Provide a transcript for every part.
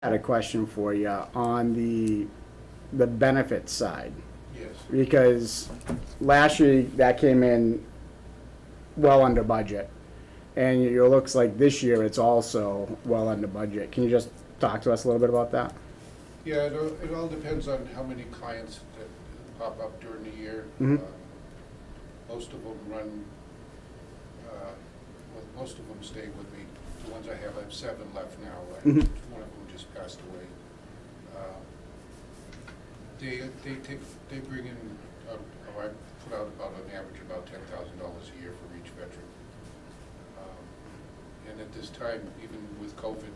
had a question for you on the benefits side. Yes. Because last year that came in well under budget. And it looks like this year it's also well under budget. Can you just talk to us a little bit about that? Yeah, it all depends on how many clients that pop up during the year. Mhm. Most of them run, well, most of them stay with me. The ones I have 7 left now. Mhm. One of them just passed away. They bring in, I put out about an average about $10,000 a year for each veteran. And at this time, even with COVID,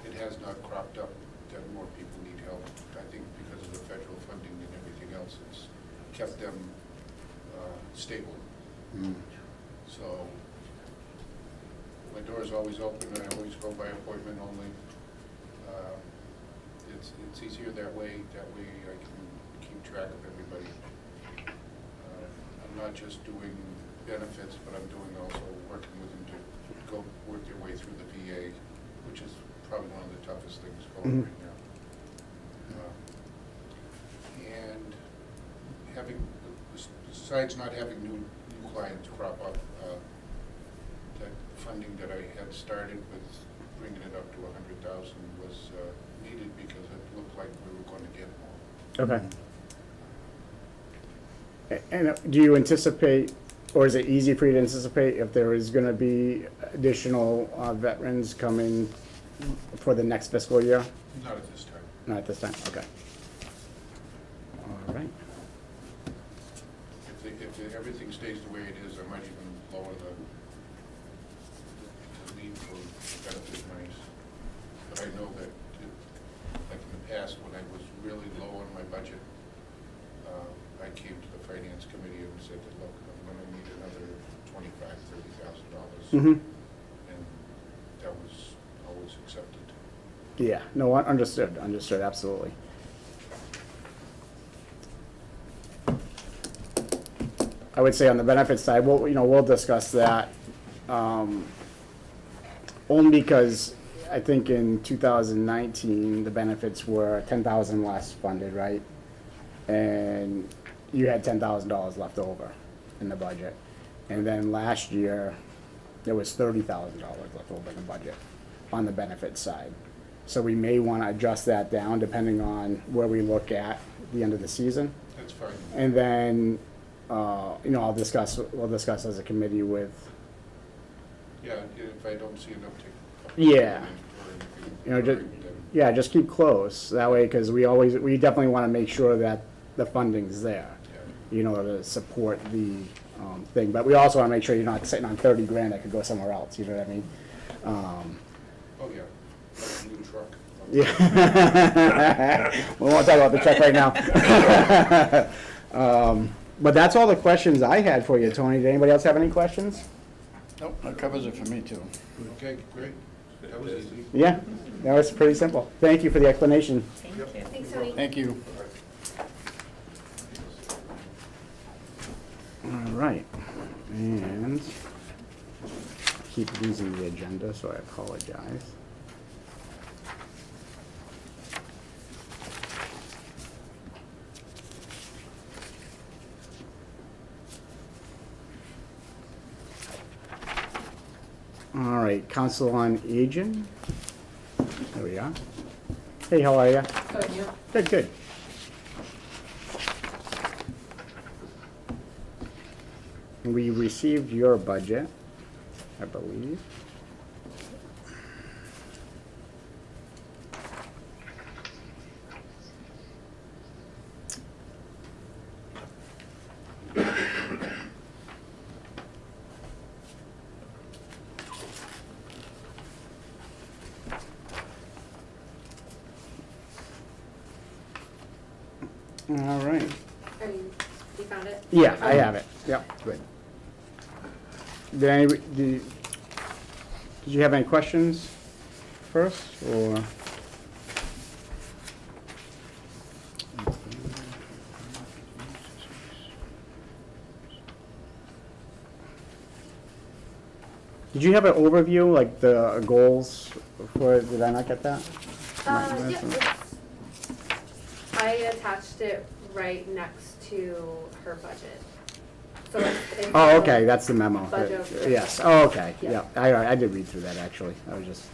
it has not cropped up that more people need help. I think because of the federal funding and everything else, it's kept them stable. Mm. So my door is always open. I always go by appointment only. It's easier that way. That way I can keep track of everybody. I'm not just doing benefits, but I'm doing also working with them to go work their way through the VA, which is probably one of the toughest things going right now. And having, besides not having new clients crop up, that funding that I had started with bringing it up to 100,000 was needed because it looked like we were going to get more. Okay. And do you anticipate, or is it easy for you to anticipate if there is going to be additional veterans coming for the next fiscal year? Not at this time. Not at this time, okay. All right. If everything stays the way it is, I might even lower the need for benefit monies. But I know that, like in the past, when I was really low on my budget, I came to the finance committee and said that, look, I'm going to need another $25,000, $30,000, and that was always accepted. Yeah, no, understood, absolutely. I would say on the benefits side, we'll discuss that, only because I think in 2019, the benefits were 10,000 less funded, right? And you had $10,000 left over in the budget. And then last year, there was $30,000 left over in the budget on the benefits side. So we may want to adjust that down depending on where we look at the end of the season. That's fine. And then, we'll discuss as a committee with. Yeah, if I don't see an uptick. Yeah. Or anything, Just keep close that way, because we definitely want to make sure that the funding's there, to support the thing. But we also want to make sure you're not sitting on 30 grand that could go somewhere else. You know what I mean? Oh yeah, like a new truck. Yeah. We won't talk about the check right now. But that's all the questions I had for you, Tony. Did anybody else have any questions? Nope, that covers it for me too. Okay, great. That was easy. Yeah, that was pretty simple. Thank you for the explanation. Thank you. Thanks, Tony. Thank you. All right, and I keep losing the agenda, so I apologize. All right, Council on Aging. There we are. Hey, how are you? Good, you? Good, good. We received your budget, I believe. All right. You found it? Yeah, I have it. Yep, good. Did you have any questions first, or? Did you have an overview, like the goals for, did I not get that? Yeah, I attached it right next to her budget. So it's Oh, okay, that's the memo. Budget. Yes, oh, okay, Yeah. yeah, I did read through that, actually, that was just,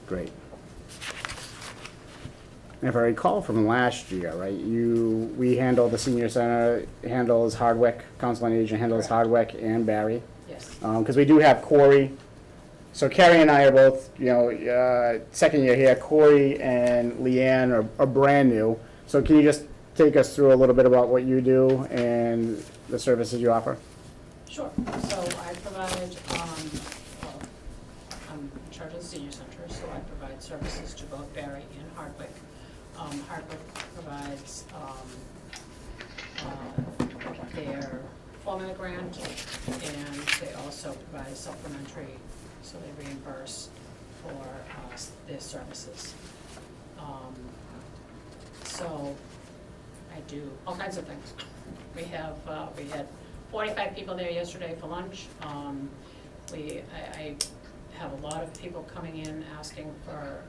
great. And if I recall from last year, right, we handle the senior center, handles Hardwick, Council on Aging handles Hardwick and Barre. Yes. Because we do have Corey, so Carrie and I are both, second year here. Corey and Leanne are brand new. So can you just take us through a little bit about what you do and the services you offer? Sure. So I provide, well, I'm in charge of the senior center, so I provide services to both Barre and Hardwick. Hardwick provides their formula grant, and they also provide supplementary, so they reimburse for their services. So I do all kinds of things. We had 45 people there yesterday for lunch. I have a lot of people coming in asking for,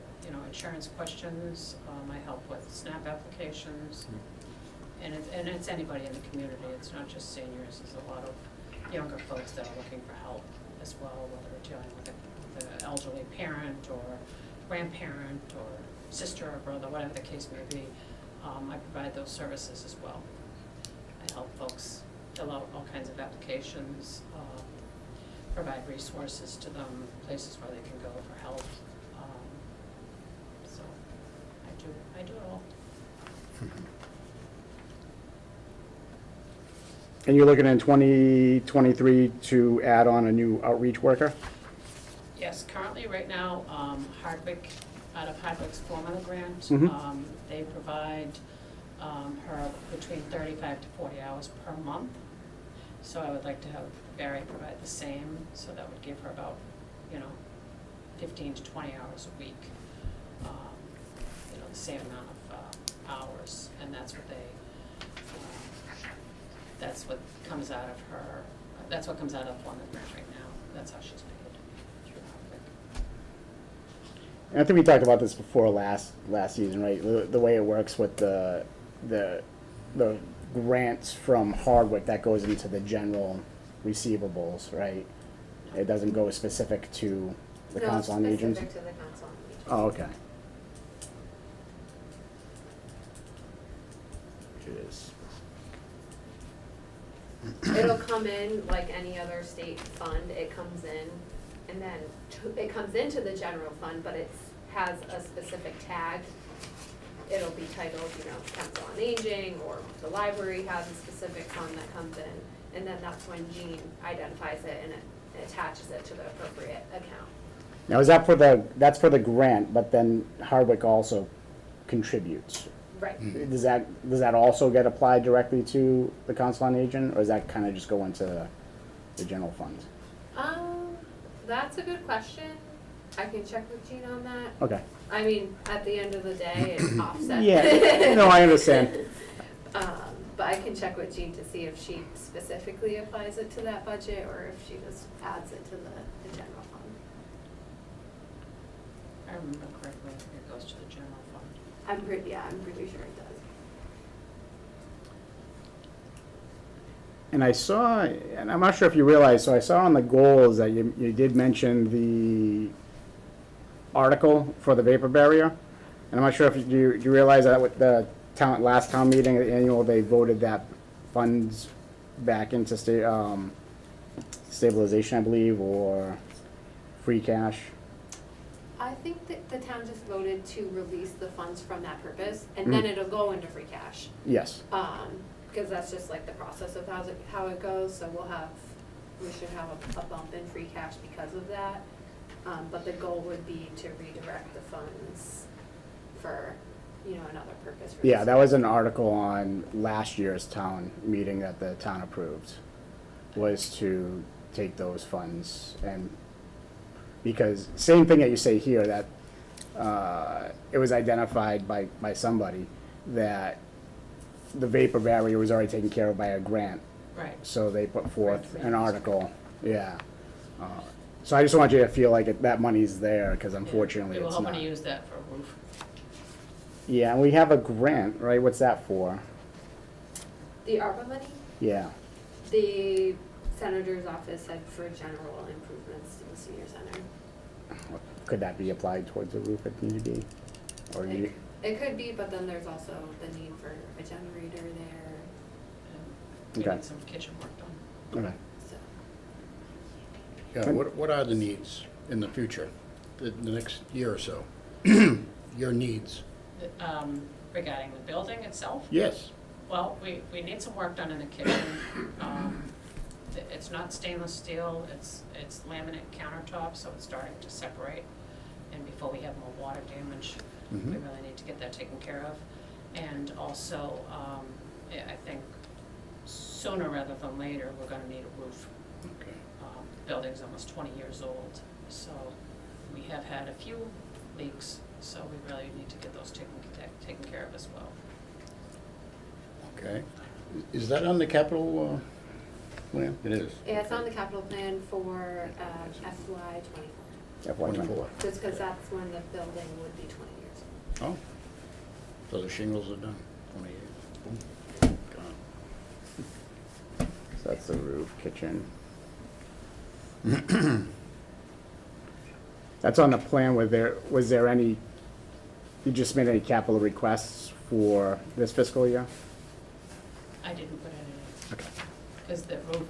insurance questions. I help with SNAP applications. And it's anybody in the community. It's not just seniors. There's a lot of younger folks that are looking for help as well, whether dealing with an elderly parent or grandparent or sister or brother, whatever the case may be. I provide those services as well. I help folks fill out all kinds of applications, provide resources to them, places where they can go for help. So I do it all. And you're looking in 2023 to add on a new outreach worker? Yes, currently, right now, Hardwick, out of Hardwick's formula grant, Mhm. they provide her between 35 to 40 hours per month. So I would like to have Barry provide the same, so that would give her about, 15 to 20 hours a week. The same amount of hours, and that's what that's what comes out of her, that's what comes out of the formula grant right now. That's how she's paid through Hardwick. And I think we talked about this before last season, right? The way it works with the grants from Hardwick, that goes into the general receivables, right? It doesn't go specific to the Council on Aging? No, specific to the Council on Aging. Oh, okay. Which is, It'll come in like any other state fund, it comes in, and then it comes into the general fund, but it has a specific tag. It'll be titled, Council on Aging, or the library has a specific fund that comes in, and then that's when Jean identifies it and it attaches it to the appropriate account. now is that that's for the grant, but then Hardwick also contributes? Right. Does that also get applied directly to the Council on Aging, or does that kind of just go into the general fund? That's a good question. I can check with Jean on that. Okay. I mean, at the end of the day, it's offset. Yeah, no, I understand. But I can check with Jean to see if she specifically applies it to that budget or if she just adds it to the general fund. I remember correctly, it goes to the general fund. I'm pretty sure it does. And I saw, and I'm not sure if you realize, so I saw on the goals that you did mention the article for the vapor barrier. And I'm not sure if you realize that with the last town meeting, the annual, they voted that funds back into stabilization, I believe, or free cash. I think that the town just voted to release the funds from that purpose, and then it'll go into free cash. Yes. Because that's just like the process of how it goes, so we should have a bump in free cash because of that. But the goal would be to redirect the funds for, another purpose. For Yeah, this that was an article on last year's town meeting that the town approved, was to take those funds and, because same thing that you say here, that it was identified by somebody that the vapor barrier was already taken care of by a grant. Right. So they put forth an article, yeah. So I just want you to feel like that money's there, because unfortunately We were it's hoping not. to use that for a roof. Yeah, and we have a grant, right? What's that for? The ARPA money, Yeah. the senator's office said for general improvements to the senior center. Could that be applied towards a roof if need be? Or you, It could be, but then there's also the need for a generator there, And we Okay. need some kitchen work done. okay. so. Yeah, what are the needs in the future, the next year or so? Your needs? Regarding the building itself? Yes. Well, we need some work done in the kitchen. It's not stainless steel, it's laminate countertops, so it's starting to separate. And before we have more water damage, we Mhm. really need to get that taken care of. And also, I think sooner rather than later, we're gonna need a roof. Okay. The building's almost 20 years old, so we have had a few leaks, so we really need to get those taken care of as well. Okay. Is that on the capital plan? It is. Yeah, it's on the capital plan for FY '24, FY24. just because that's when the building would be 20 years old. Oh. So the shingles are done, 20 years. Boom. Gone. So that's the roof, kitchen. That's on the plan. Was there any, you just made any capital requests for this fiscal year? I didn't put it Okay. in, because the roof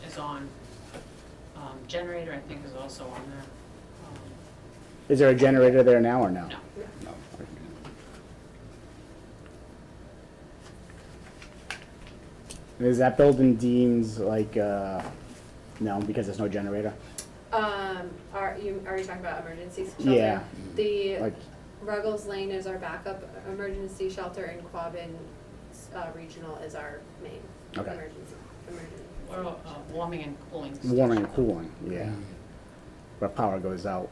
is on. Generator, I think, is also on there. Is there a generator there now or no? No. No. And is that building deemed like, no, because there's no generator? Are you talking about emergency shelter? Yeah. The Like, Ruggles Lane is our backup emergency shelter, and Quabbin Regional is our main Okay. emergency. Or warming and cooling. warming station. and cooling, yeah. But power goes out,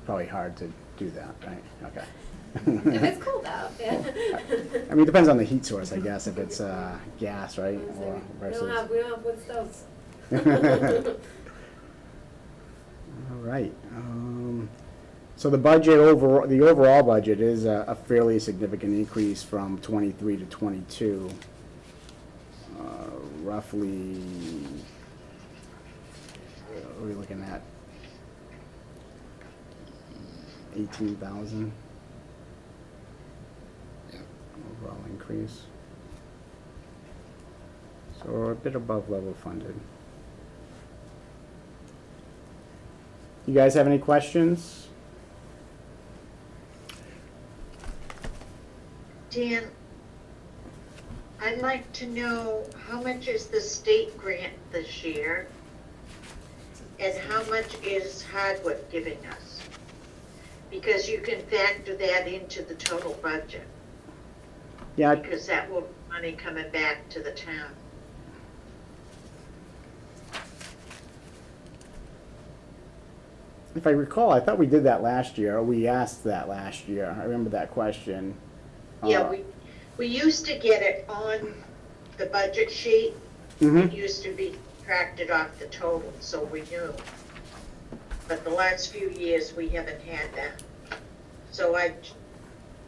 probably hard to do that, right? Okay. If it's cold out, yeah. I mean, it depends on the heat source, I guess, if it's gas, right? Or We don't have wood stoves. All right. So the budget the overall budget is a fairly significant increase from 23 to 22. Roughly, what are we looking at? 18,000 Yeah. overall increase. So we're a bit above level funded. You guys have any questions? Dan, I'd like to know how much is the state grant this year? And how much is Hardwick giving us? Because you can factor that into the total budget, Yeah, because that will be money coming back to the town. if I recall, I thought we did that last year, or we asked that last year. I remember that question. Yeah, we used to get it on the budget sheet. Mhm. It used to be subtracted off the total, so we knew. But the last few years, we haven't had that. So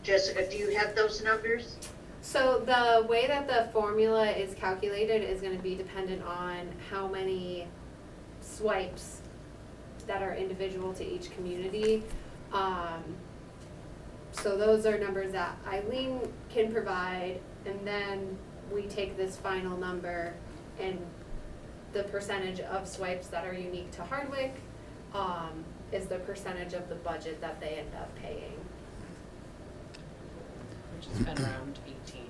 Jessica, do you have those numbers? So the way that the formula is calculated is gonna be dependent on how many swipes that are individual to each community. So those are numbers that Eileen can provide, and then we take this final number and the percentage of swipes that are unique to Hardwick, is the percentage of the budget that they end up paying. Which has been around 18.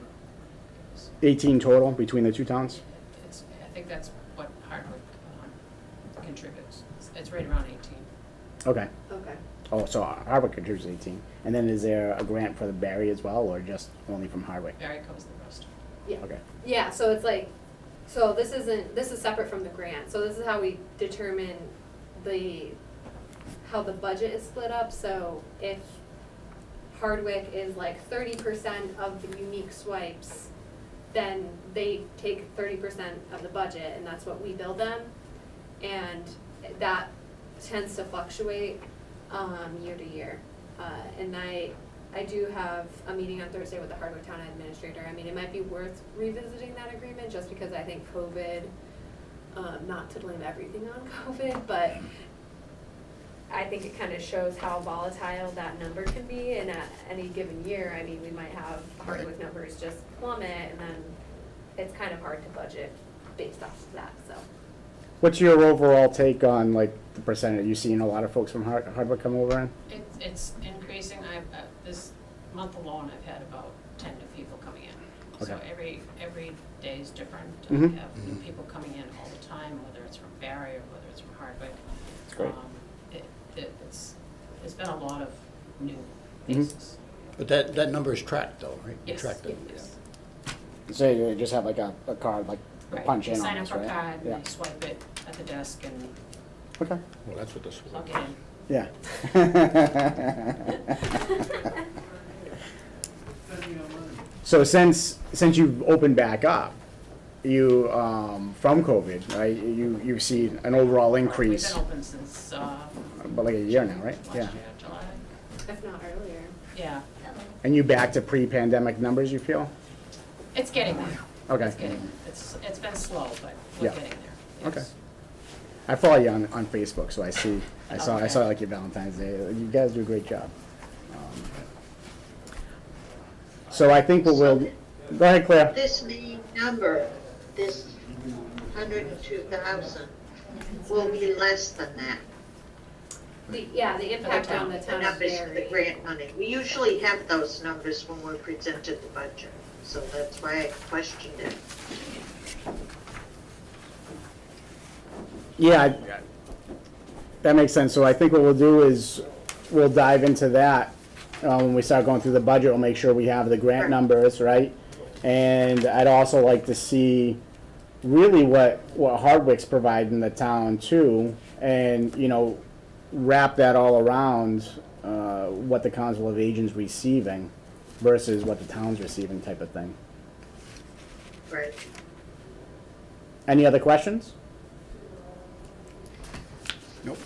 18 total between the two towns? I think that's what Hardwick contributes. It's right around 18. Okay. Okay. Oh, so Hardwick contributes 18. And then is there a grant for the Barre as well, or just only from Hardwick? Barry covers the rest. Yeah. Okay. Yeah, so it's like, so this is separate from the grant, so this is how we determine how the budget is split up. So if Hardwick is like 30% of the unique swipes, then they take 30% of the budget, and that's what we bill them. And that tends to fluctuate, year to year. And I do have a meeting on Thursday with the Hardwick Town Administrator. I mean, it might be worth revisiting that agreement, just because I think COVID, not to blame everything on COVID, but I think it kind of shows how volatile that number can be, and at any given year, I mean, we might have Hardwick numbers just plummet, and then it's kind of hard to budget based off of that, so. What's your overall take on like the percentage? Are you seeing a lot of folks from Hardwick come over in? It's increasing. This month alone, I've had about 10 new people coming in. So Okay. every day is different. Mhm. We have new people coming in all the time, whether it's from Barre or whether it's from Hardwick. That's great. There's been a lot of new Mhm. faces. But that number is tracked though, right? You Yes, track that, yes. So you just have like a card, like Right. punch You in on sign up this, for a right? card, Yeah. and you swipe it at the desk and Okay. Well, that's what this was. plug it in. Yeah. So since you've opened back up, you from COVID, right? You've seen an overall We've increase, been open since but like a year now, right? last Yeah. year, July. If not earlier. Yeah, And you back to pre-pandemic numbers, you feel? it's getting there. Okay. It's getting, it's been slow, but Yeah. we're getting there. Okay. Yes. I follow you on Facebook, so I saw Okay. like your Valentine's Day. You guys do a great job. So I think what we'll, go ahead, Claire. This main number, this 102,000, will be less than that. The impact on the The town is numbers for the very. grant money. We usually have those numbers when we're presented the budget, so that's why I questioned it. Yeah, that makes sense. So I think what we'll do is we'll dive into that when we start going through the budget. We'll make sure we have the grant Sure. numbers, right? And I'd also like to see really what Hardwick's providing the town too, and wrap that all around what the Council of Agents receiving versus what the town's receiving, type of thing. Right. Any other questions? Nope.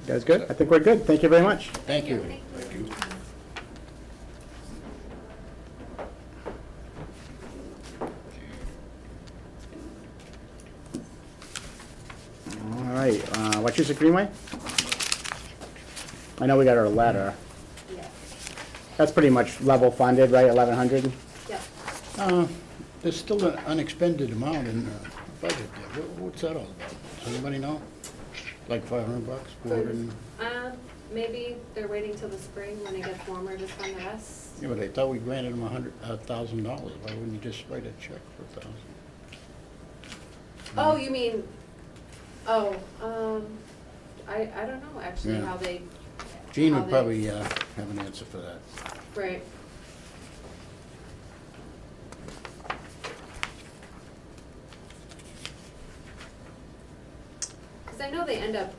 You guys good? I think we're good. Thank you very much. Thank you. Thank you. All right, Wachusett Greenway? I know we got our letter. Yeah, That's pretty much level funded, right, 1,100? yeah. There's still an unexpended amount in the budget there. What's that all about? Does anybody know? Like $500, 400? Maybe they're waiting till the spring when it gets warmer to spend the rest. Yeah, but I thought we granted them $100,000. Why wouldn't you just write a check for $1,000? Oh, you mean, I don't know actually Yeah. how they, Gene how would they- probably have an answer for that. right. Cause I know they end up,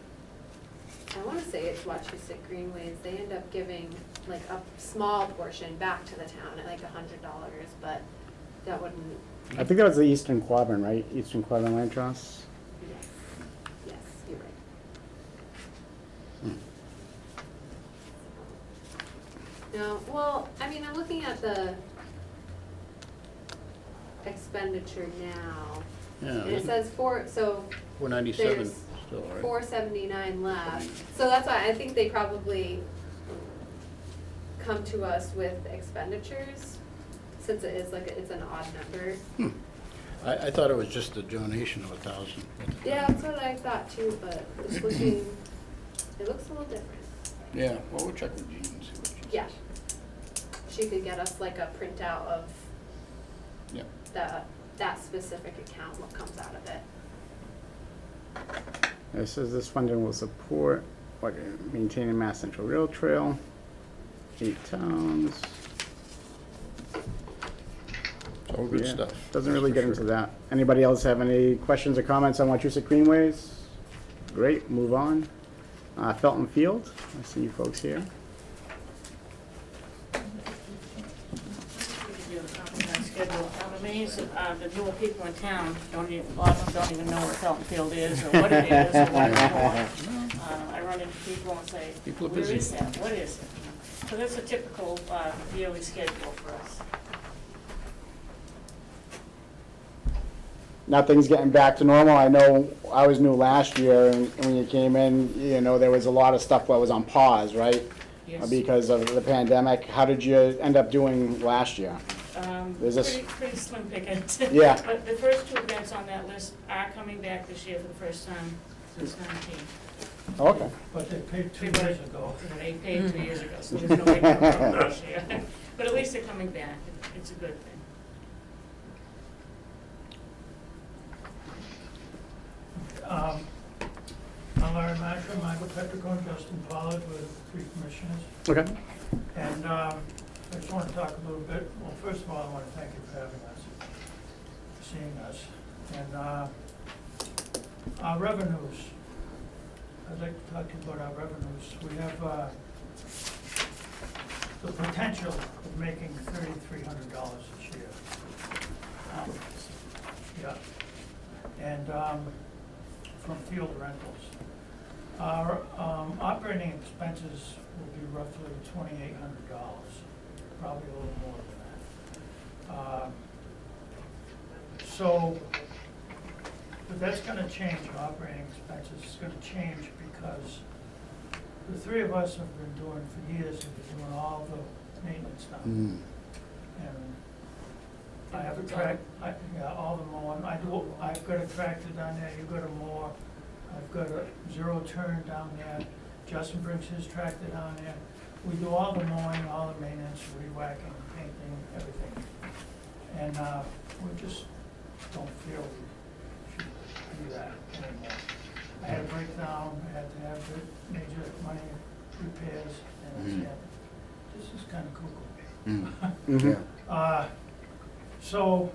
I wanna say it's Wachusett Greenways, they end up giving like a small portion back to the town at like $100, but that wouldn't, I think that was the Eastern Quadrant, right? Eastern Quadrant Land Trust? yes, yes, you're right. No, well, I mean, I'm looking at the expenditure now, Yeah, and it says so 497 there's still, right? 479 left. So that's why I think they probably come to us with expenditures, since it is like, it's an odd number. I thought it was just a donation of 1,000. Yeah, that's what I thought too, but it's looking, it looks a little different. Yeah, well, we'll check with Jean and see what she says. Yeah. She could get us like a printout of Yeah. that specific account, what comes out of it. It says this funding will support maintaining Mass Central Rail Trail, 8 towns. It's all good Yeah, stuff. Doesn't really for get sure. into that. Anybody else have any questions or comments on Wachusett Greenways? Great, move on. Felton Field, I see you folks here. Give you a copy of my schedule in front of me. these, the newer people in town don't even, a lot of them don't even know what Felton Field is, or what it is, or what it's for. I run into people and say, People are where busy. is that, what is it? So that's a typical, yearly schedule for us. Nothing's getting back to normal. I know I was new last year, and when you came in, you know, there was a lot of stuff that was on pause, right? Yes. Because of the pandemic. How did you end up doing last year? Is this- Pretty slim pickings. Yeah. But the first two events on that list are coming back this year for the first time since 19. Okay. But they paid 2 They years ago. They paid 2 years ago, so there's no way to come this year. But at least they're coming back. It's a good thing. I'm Larry Masher, Michael Petrico, and Justin Pollard with 3 commissioners. Okay. And I just want to talk a little bit, well, first of all, I want to thank you for having us, seeing us. And our revenues, I'd like to talk to you about our revenues. We have the potential of making $3,300 this year. Yeah. And from field rentals. Our operating expenses will be roughly $2,800, probably a little more than that. So, but that's gonna change, operating expenses is gonna change because the 3 of us have been doing, for years, have been doing all the maintenance now. Mm. And I have a track, all the mowing, I've got a tractor down there, you've got a mower, I've got a 0 turn down there, Justin brings his tractor down there. We do all the mowing, all the maintenance, weed whacking, painting, everything. And we just don't feel we should do that anymore. I had a breakdown, I had to have the major money repairs, and I said, this is kind of cuckoo. Mm. Mhm. So,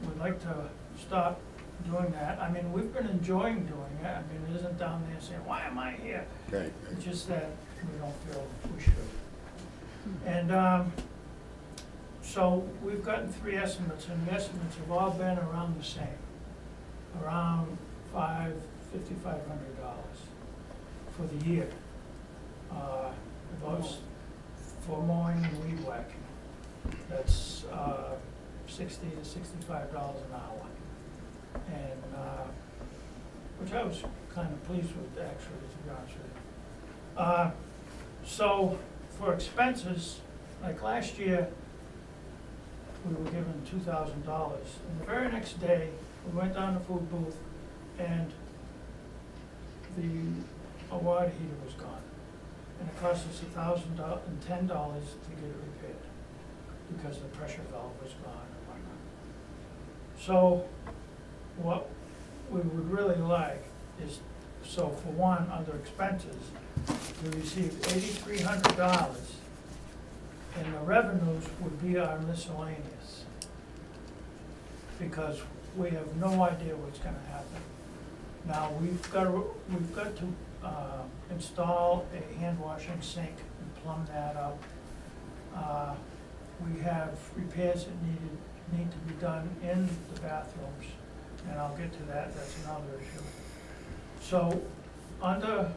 we'd like to stop doing that. I mean, we've been enjoying doing it. I mean, it isn't down there saying, why am I here? Right. It's just that we don't feel we should. And, so we've gotten 3 estimates, and the estimates have all been around the same, around $5,500 for the year. Those for mowing and weed whacking. That's $60 to $65 an hour. And, which I was kind of pleased with, actually, to be honest with you. So for expenses, like last year, we were given $2,000. And the very next day, we went down to the food booth, and the water heater was gone. And it cost us $1,010 to get it repaired, because the pressure valve was gone and whatnot. So what we would really like is, so for one, under expenses, we received $8,300, and the revenues would be our miscellaneous, because we have no idea what's gonna happen. Now, we've got to install a hand washing sink and plumb that up. We have repairs that need to be done in the bathrooms, and I'll get to that, that's another issue. So, under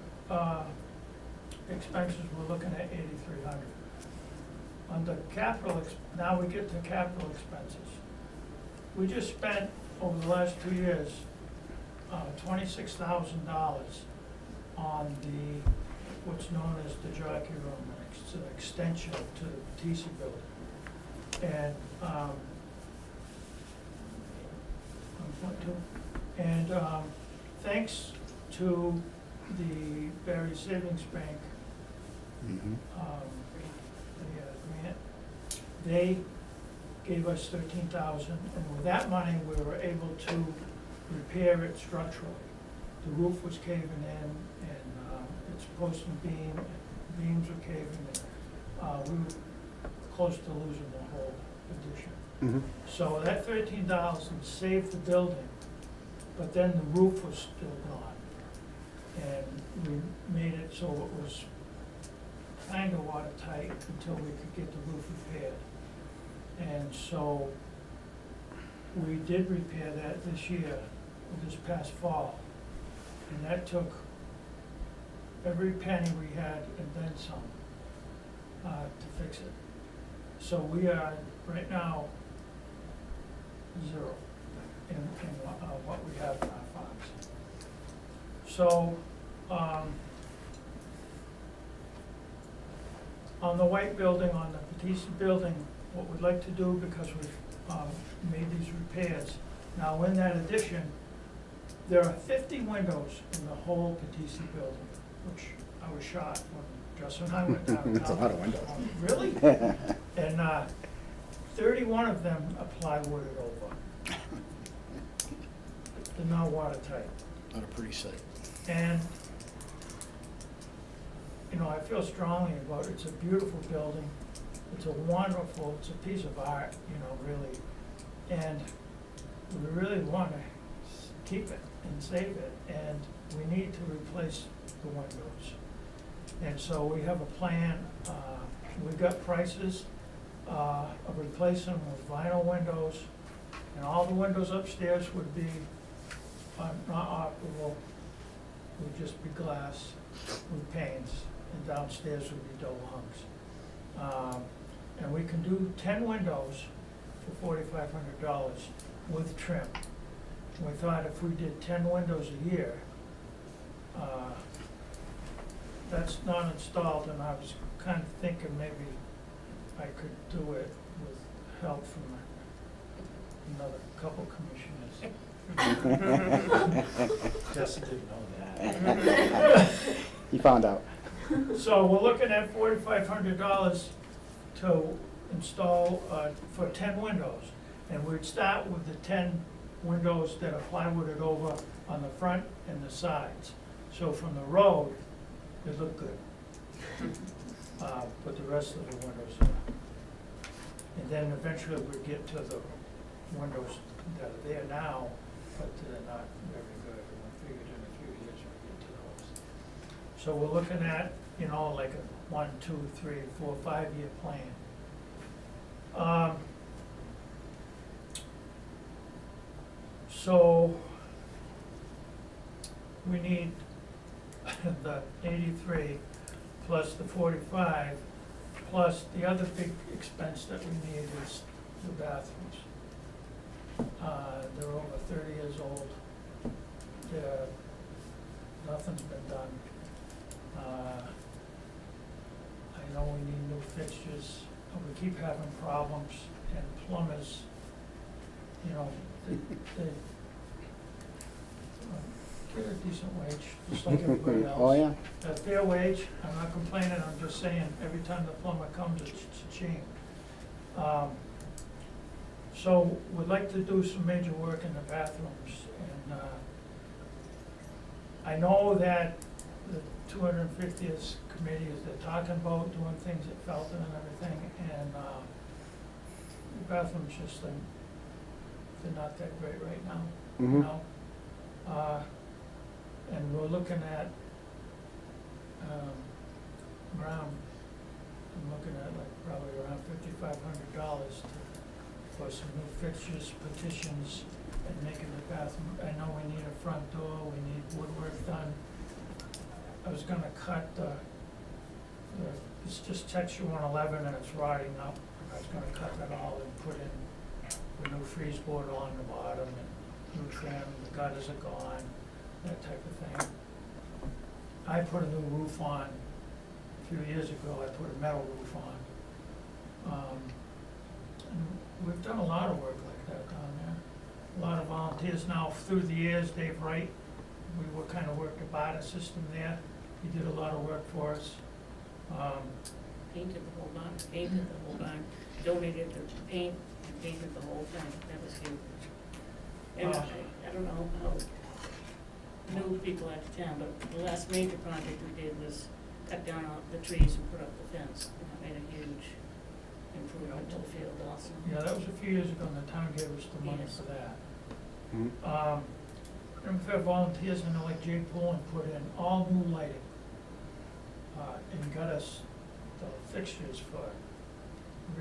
expenses, we're looking at $8,300. Under now we get to capital expenses. We just spent, over the last 2 years, $26,000 on what's known as the jockey room. It's an extension to the TC building. And, thanks to the Barre Savings Bank, Mhm. the grant, they gave us $13,000, and with that money, we were able to repair it structurally. The roof was caving in, and it's post and beams were caving in. We were close to losing the whole addition. Mhm. So that $13,000 saved the building, but then the roof was still gone. And we made it so it was kind of watertight until we could get the roof repaired. And so we did repair that this year, this past fall. And that took every penny we had and then some, to fix it. So we are, right now, zero in what we have in our funds. So, on the white building, on the Batiste building, what we'd like to do, because we've made these repairs, now in that addition, there are 50 windows in the whole Batiste building, which I was shocked when Justin and I went down. That's a lot of windows. Really? And 31 of them are plywooded over. They're not watertight. Not a pretty sight. And, you know, I feel strongly about it. It's a beautiful building. It's a wonderful, it's a piece of art, you know, really. And we really want to keep it and save it. And we need to replace the windows. And so we have a plan. We got prices of replacing with vinyl windows. And all the windows upstairs would be not operable, would just be glass with panes, and downstairs would be double hungs. And we can do 10 windows for $4,500 with trim. We thought if we did 10 windows a year, that's not installed, and I was kind of thinking maybe I could do it with help from another couple commissioners. Justin didn't know that. He found out. So we're looking at $4,500 to install for 10 windows. And we'd start with the 10 windows that are plywooded over on the front and the sides. So from the road, they look good. But the rest of the windows are. And then eventually we get to the windows that are there now, but they're not very good. And we figured in a few years we'll get to those. So we're looking at, you know, like a 1, 2, 3, 4, 5-year plan. So we need the 83 plus the 45, plus the other big expense that we need is the bathrooms. They're over 30 years old. Nothing's been done. I know we need new fixtures, but we keep having problems, and plumbers, you know, they get a decent wage, just like everybody else. Oh, yeah. A fair wage, I'm not complaining, I'm just saying, every time the plumber comes, it's a change. So we'd like to do some major work in the bathrooms, and I know that the 250th committee is, they're talking about doing things at Felton and everything, and the bathrooms just, they're not that great right now, you Mhm. know? And we're looking at I'm looking at like probably around $5,500 for some new fixtures, petitions, and making the bathroom. I know we need a front door, we need woodwork done. I was gonna cut it's just texture 111 and it's rotting up. I was gonna cut that all and put in the new freeze board along the bottom and new trim, the gutters are gone, that type of thing. I put a new roof on a few years ago. I put a metal roof on. And we've done a lot of work like that down there. A lot of volunteers now through the years. Dave Wright, we were kind of worked the Barre system there. He did a lot of work for us. Painted the whole barn, donated the paint, and painted the whole thing, that was huge. And I don't know how new people at the town, but the last major project we did was cut down all the trees and put up the fence, and that made a huge improvement to the field also. Yeah, that was a few years ago, and the town gave us the money Yes. for that. Mhm. And we've had volunteers, I know, like Jake Pullen put in all new lighting. And got us the fixtures for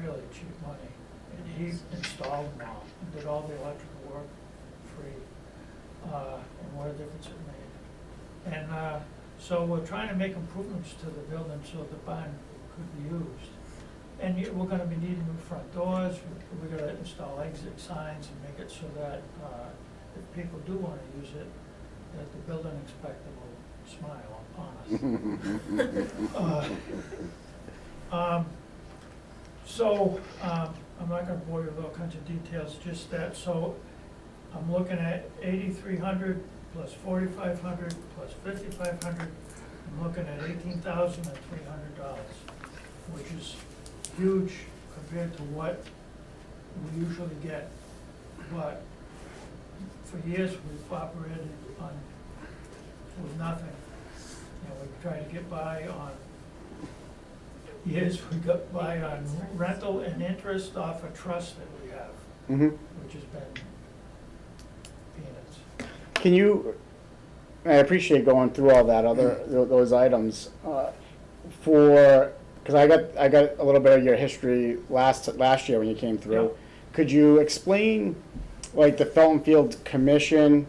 really cheap money. And he installed them all, and did all the electrical work free, and what a difference it made. And, so we're trying to make improvements to the building so the barn could be used. And we're gonna be needing new front doors, we're gonna install exit signs and make it so that, if people do wanna use it, that the building inspector will smile upon us. I'm not gonna bore you with all kinds of details, just that, so I'm looking at 8,300 plus 4,500 plus 5,500. I'm looking at $18,300, which is huge compared to what we usually get. But for years, we've operated with nothing. You know, we try to get by on, years we got by on rental and interest off a trust that we have, which has been peanuts. Can you, I appreciate going through all that those items, because I got a little bit of your history last year when you came through. Yeah. Could you explain, like, the Felton Field Commission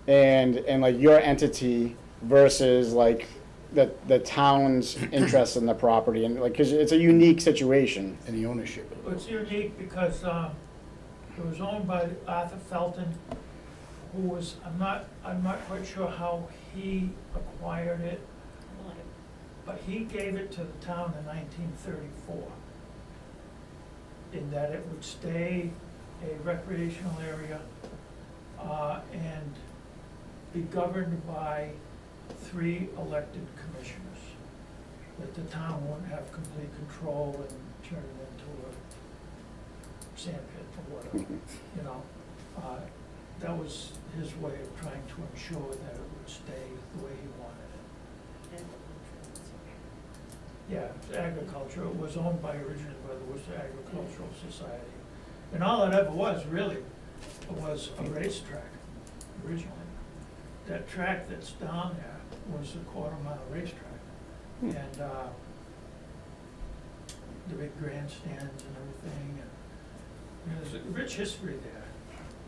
and like your entity versus like the town's interest in the property, and like, because it's a unique situation. And the ownership of the It's building. unique because it was owned by Arthur Felton, who was, I'm not quite sure how he acquired it, but he gave it to the town in 1934, in that it would stay a recreational area and be governed by 3 elected commissioners, that the town wouldn't have complete control and turn it into a sandpit or whatever, you know. That was his way of trying to ensure that it would stay the way he wanted it. Yeah, it's agriculture. It was owned originally by the Worcester Agricultural Society. And all it ever was, really, was a racetrack, originally. That track that's down there was a quarter-mile racetrack. And the big grandstands and everything. And, you know, there's a rich history there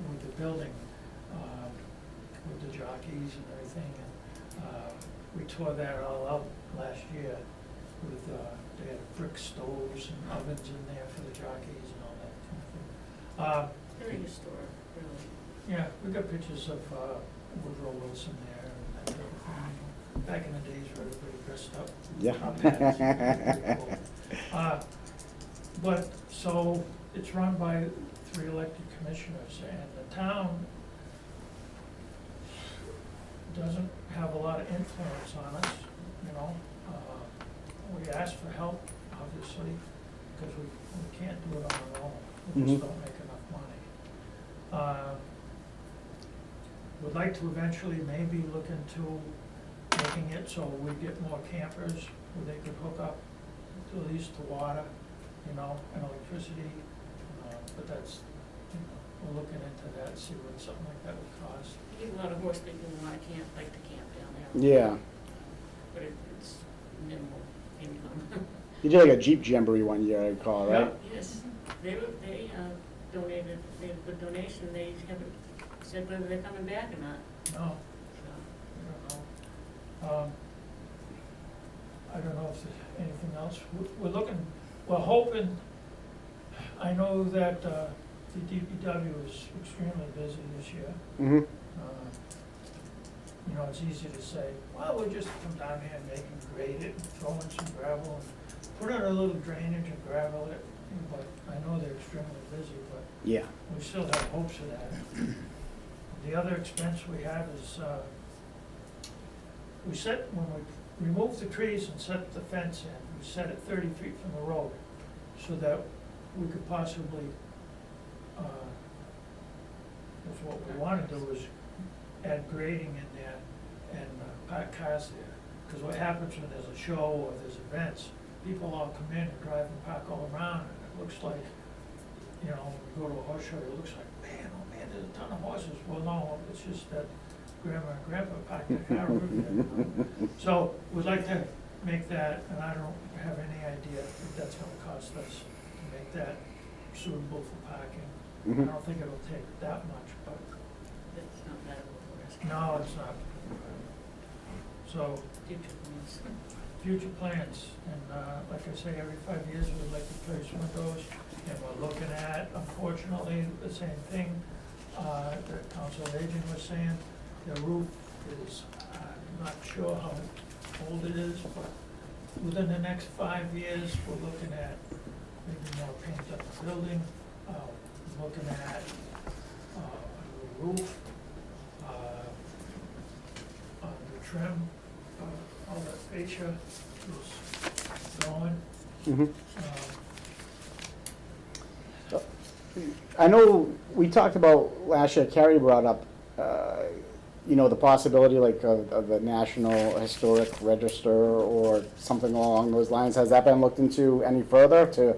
with the building, with the jockeys and everything. And we tore that all out last year with, they had brick stoves and ovens in there for the jockeys and all that kind of thing. Very historic, really. Yeah, we got pictures of Woodrow Wilson there and that type of thing. Back in the days where everybody dressed up. Yeah. Top hats, pretty cool. But, so, it's run by 3 elected commissioners, and the town doesn't have a lot of influence on us, you know. We ask for help, obviously, because we can't do it on our own. We just don't make enough money. Would like to eventually maybe look into making it so we get more campers where they could hook up to at least to water, you know, and electricity. But that's, you know, we're looking into that, see what something like that would cost. You get a lot of horse people who want to camp, like to camp down there. Yeah. But it's minimal income. You did like a Jeep Jamboree one year, I recall, right? Yes, they donated, they had a good donation, they haven't said whether they're coming back or not, No, so. I don't know if there's anything else. We're looking, we're hoping, I know that the DPW is extremely busy this year. Mm-hmm. You know, it's easy to say, well, we'll just come down here and make and grade it and throw in some gravel and put in a little drainage and gravel it. But I know they're extremely busy, but Yeah. we still have hopes of that. The other expense we have is, when we removed the trees and set the fence in, we set it 30 feet from the road so that we could possibly, that's what we want to do is add grading in there and park cars there. Because what happens when there's a show or there's events, people all come in and drive and park all around, and it looks like, you know, when we go to a horse show, it looks like, man, oh man, there's a ton of horses. Well, no, it's just that grandma and grandpa parked their car over there. You know? So we'd like to make that, and I don't have any idea if that's gonna cost us to make that suitable for parking. I Mhm. don't think it'll take that much, but That's not bad of a risk. no, it's not. So, Future plans. future plans, and like I say, every 5 years we'd like to place windows, and we're looking at, unfortunately, the same thing that Council Aging was saying. The roof is, I'm not sure how old it is, but within the next 5 years, we're looking at maybe more paint up the building, looking at a new roof, the trim, all that fascia is going. Mhm. Um, I know we talked about last year, Carrie brought up, you know, the possibility like of the National Historic Register or something along those lines. Has that been looked into any further to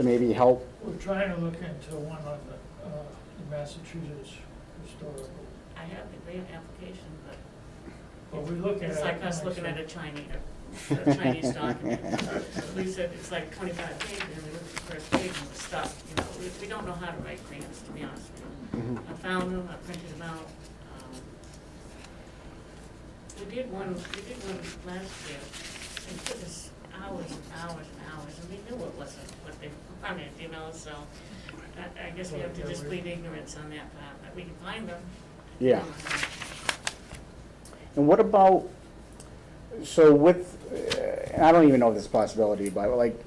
maybe help? We're trying to look into one on the Massachusetts Historical, I have the grant application, but but we look at it. it's like us looking at a Chinese document. We said it's like 25 pages, and we looked at the first page and we're stuck, you know, we don't know how to write grants, to be honest with you. Mhm. I found them, I printed them out. We did one last year, and it took us hours and hours and hours, and we knew it wasn't what they wanted, you know, so I guess we have to just plead ignorance on that part, but we can find them. Yeah. And what about, so with, and I don't even know if this is a possibility, but like,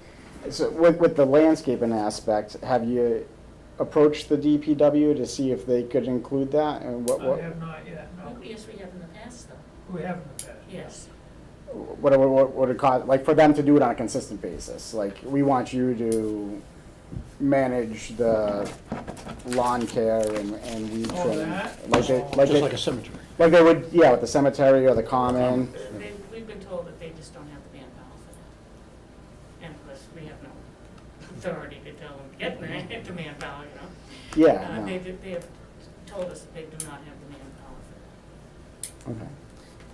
so with the landscaping aspect, have you approached the DPW to see if they could include that? And I have not yet, no. Yes, we have in the past, though. We have in the past. Yes. what would it cost, like for them to do it on a consistent basis? Like, we want you to manage the lawn care and weed Oh, trimming. that? Like they, Oh. like Just they, like a cemetery. like they would, yeah, with the cemetery or the common. We've been told that they just don't have the manpower for that. And of course, we have no authority to tell them to get the manpower, you know? Yeah, no. They have told us that they do not have the manpower for that. Okay.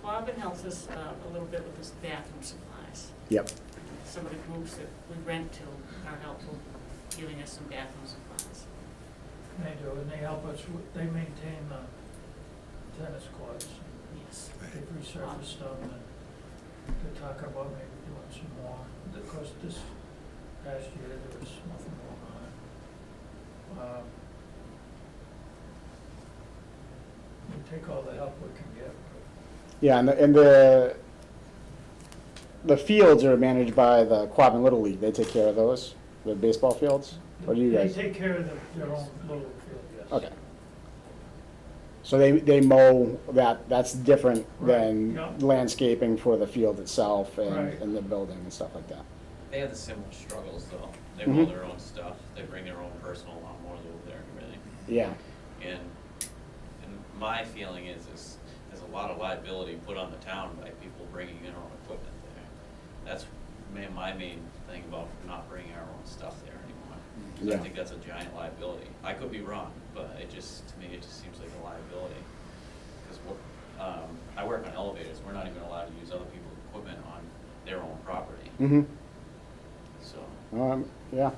Quabbin helps us a little bit with this bathroom supplies. Yep. Some of the groups that we rent to are helpful, giving us some bathroom supplies. They do, and they help us, they maintain the tennis courts. Yes. They've resurfaced them, and they're talking about maybe doing some more. Of course, this past year, there was nothing going on. We take all the help we can get. Yeah, and the fields are managed by the Quabbin Little League. They take care of those, the baseball fields? Or do you guys? They take care of their own little field, yes. Okay. So they mow that, that's different Right, than yeah. landscaping for the field itself Right. and the building and stuff like that. They have the similar struggles though. They Mhm. mow their own stuff, they bring their own personal lawnmowers over there and everything. Yeah. And my feeling is there's a lot of liability put on the town by people bringing in their own equipment there. That's my main thing about not bringing our own stuff there anymore. 'Cause Yeah. I think that's a giant liability. I could be wrong, but to me, it just seems like a liability. Because I work on elevators, we're not even allowed to use other people's equipment on their own property. Mm-hmm. So, Yeah.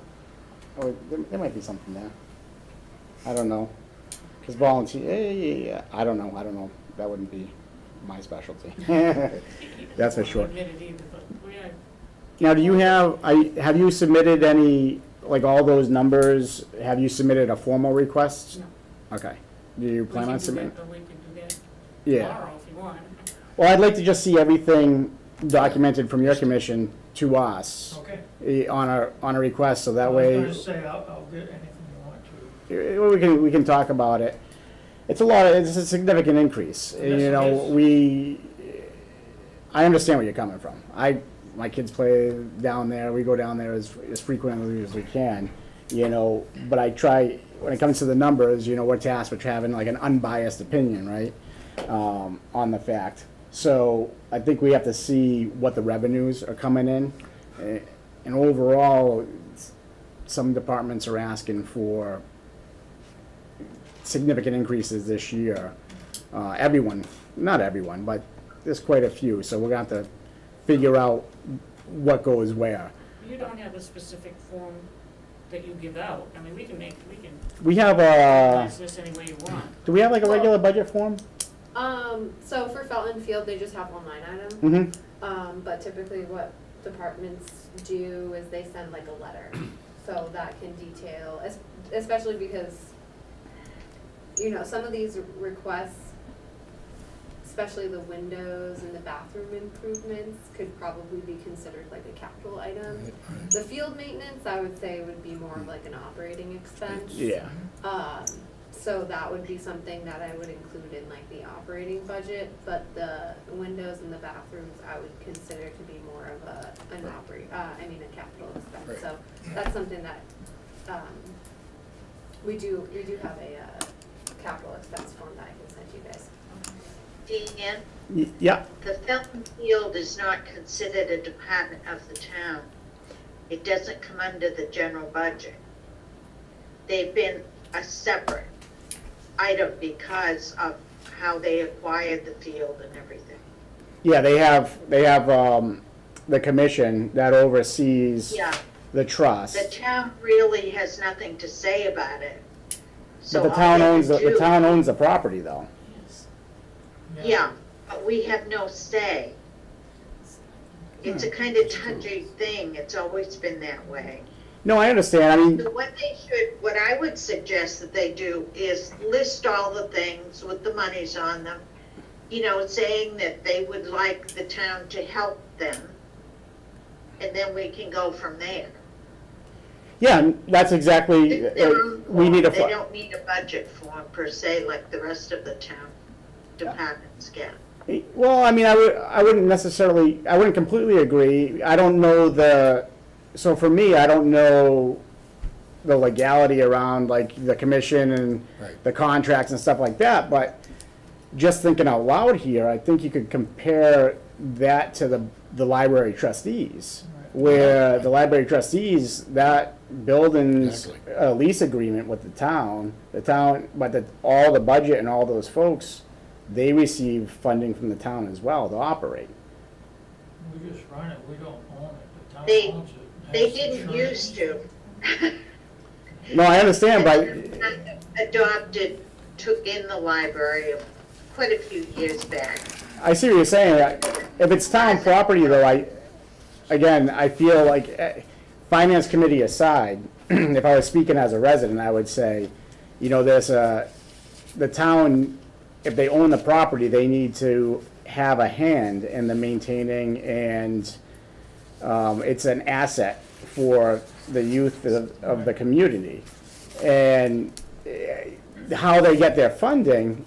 Oh, there might be something there. I don't know. Because volunteer, yeah, I don't know. That wouldn't be my specialty. That's for sure. Admit it either, but we are, Now, do you have you submitted any, like all those numbers, have you submitted a formal request? no. Okay. Do you plan on submitting? We can do that Yeah. tomorrow if you want. Well, I'd like to just see everything documented from your commission to us Okay. on a request, so that I way was gonna say, I'll get anything you want to. we can talk about it. It's it's a significant increase. Yes, You it know, is. I understand where you're coming from. My kids play down there. We go down there as frequently as we can, you know, but I try, when it comes to the numbers, you know, we're tasked with having like an unbiased opinion, right, on the fact. So I think we have to see what the revenues are coming in. And overall, some departments are asking for significant increases this year. Not everyone, but there's quite a few, so we're gonna have to figure out what goes where. You don't have a specific form that you give out. I mean, we can We have organize this any way you want. do we have like a regular budget form? So for Felton Field, they just have one line item. Mm-hmm. But typically what departments do is they send like a letter. So that can detail, especially because, you know, some of these requests, especially the windows and the bathroom improvements, could probably be considered like a capital item. The field maintenance, I would say, would be more of like an operating expense. Yeah. So that would be something that I would include in like the operating budget, but the windows and the bathrooms, I would consider to be more of a capital expense. Right. So that's something that, we do have a capital expense form that I can send you guys. Dan, Yeah. the Felton Field is not considered a department of the town. It doesn't come under the general budget. They've been a separate item because of how they acquired the field and everything. Yeah, they have the commission that oversees Yeah, the trust. the town really has nothing to say about it. So But the all town they owns, can the do- town owns the property though. Yeah, but we have no say. It's a kind of touchy thing, it's always been that way. No, I understand, I mean, So what I would suggest that they do is list all the things with the monies on them, you know, saying that they would like the town to help them, and then we can go from there. yeah, that's exactly, we need a. They don't need a budget form per se, like the rest of the town departments get. Well, I mean, I wouldn't completely agree. I don't know so for me, I don't know the legality around like the commission and Right. the contracts and stuff like that, but just thinking out loud here, I think you could compare that to the library trustees, where the library trustees, that building's Exactly. a lease agreement with the town, but all the budget and all those folks, they receive funding from the town as well to operate. We just run it, we don't own it, the town They- owns it. They has didn't insurance. used to. No, I understand, but Adopted, took in the library quite a few years back. I see what you're saying. If it's town property though, I feel like, finance committee aside, if I was speaking as a resident, I would say, you know, the town, if they own the property, they need to have a hand in the maintaining and, it's an asset for the youth of the community. And how they get their funding,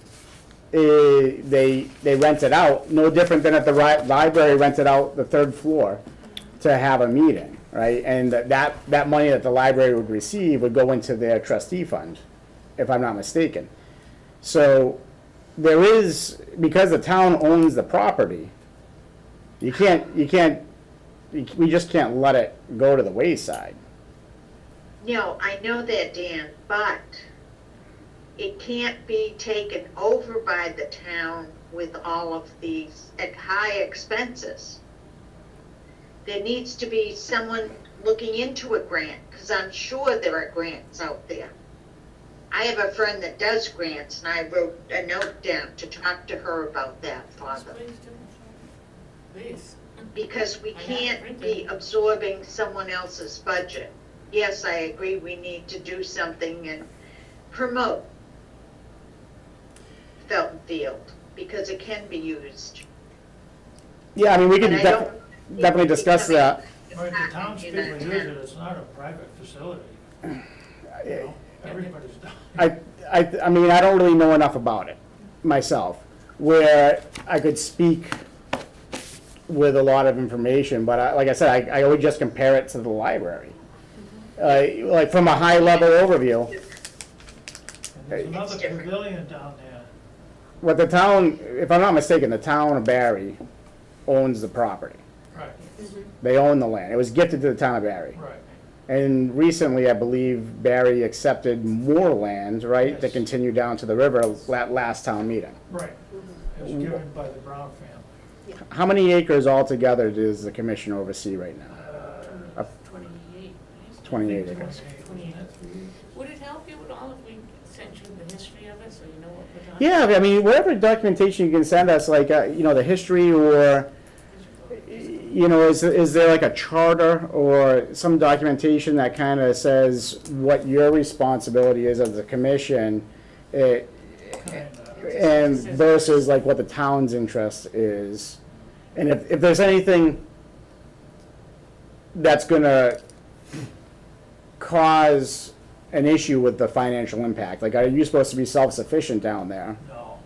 they rent it out, no different than if the library rented out the third floor to have a meeting, right? And that money that the library would receive would go into their trustee fund, if I'm not mistaken. So there is, because the town owns the property, we just can't let it go to the wayside. No, I know that, Dan, but it can't be taken over by the town with all of these at high expenses. There needs to be someone looking into a grant, because I'm sure there are grants out there. I have a friend that does grants, and I wrote a note down to talk to her about that, Father. Please. Because we I have can't printed. be absorbing someone else's budget. Yes, I agree, we need to do something and promote Felton Field, because it can be used. Yeah, I mean, we can But I don't definitely discuss that. Right, the townspeople use it, it's not a private facility, you know, everybody's done. I mean, I don't really know enough about it myself, where I could speak with a lot of information, but like I said, I would just compare it to the library. Like from a high level overview, And there's another different. pavilion down there. what the town, if I'm not mistaken, the town of Barre owns the property. Right, They own the land. It was gifted to the town of Barre. right. And recently, I believe Barre accepted more land, right, to Yes. continue down to the river at last town meeting. Right. It was given by the Brown family. How many acres altogether does the commission oversee right now? 28. 28 I think acres. 28. Would it help you at all if we sent you the history of it, so you know what we're talking Yeah, about? I mean, whatever documentation you can send us, like, the history, or, is there like a charter or some documentation that kind of says what your responsibility is as a commission, and versus like what the town's interest is? And if there's anything that's gonna cause an issue with the financial impact, like, are you supposed to be self-sufficient down there? No.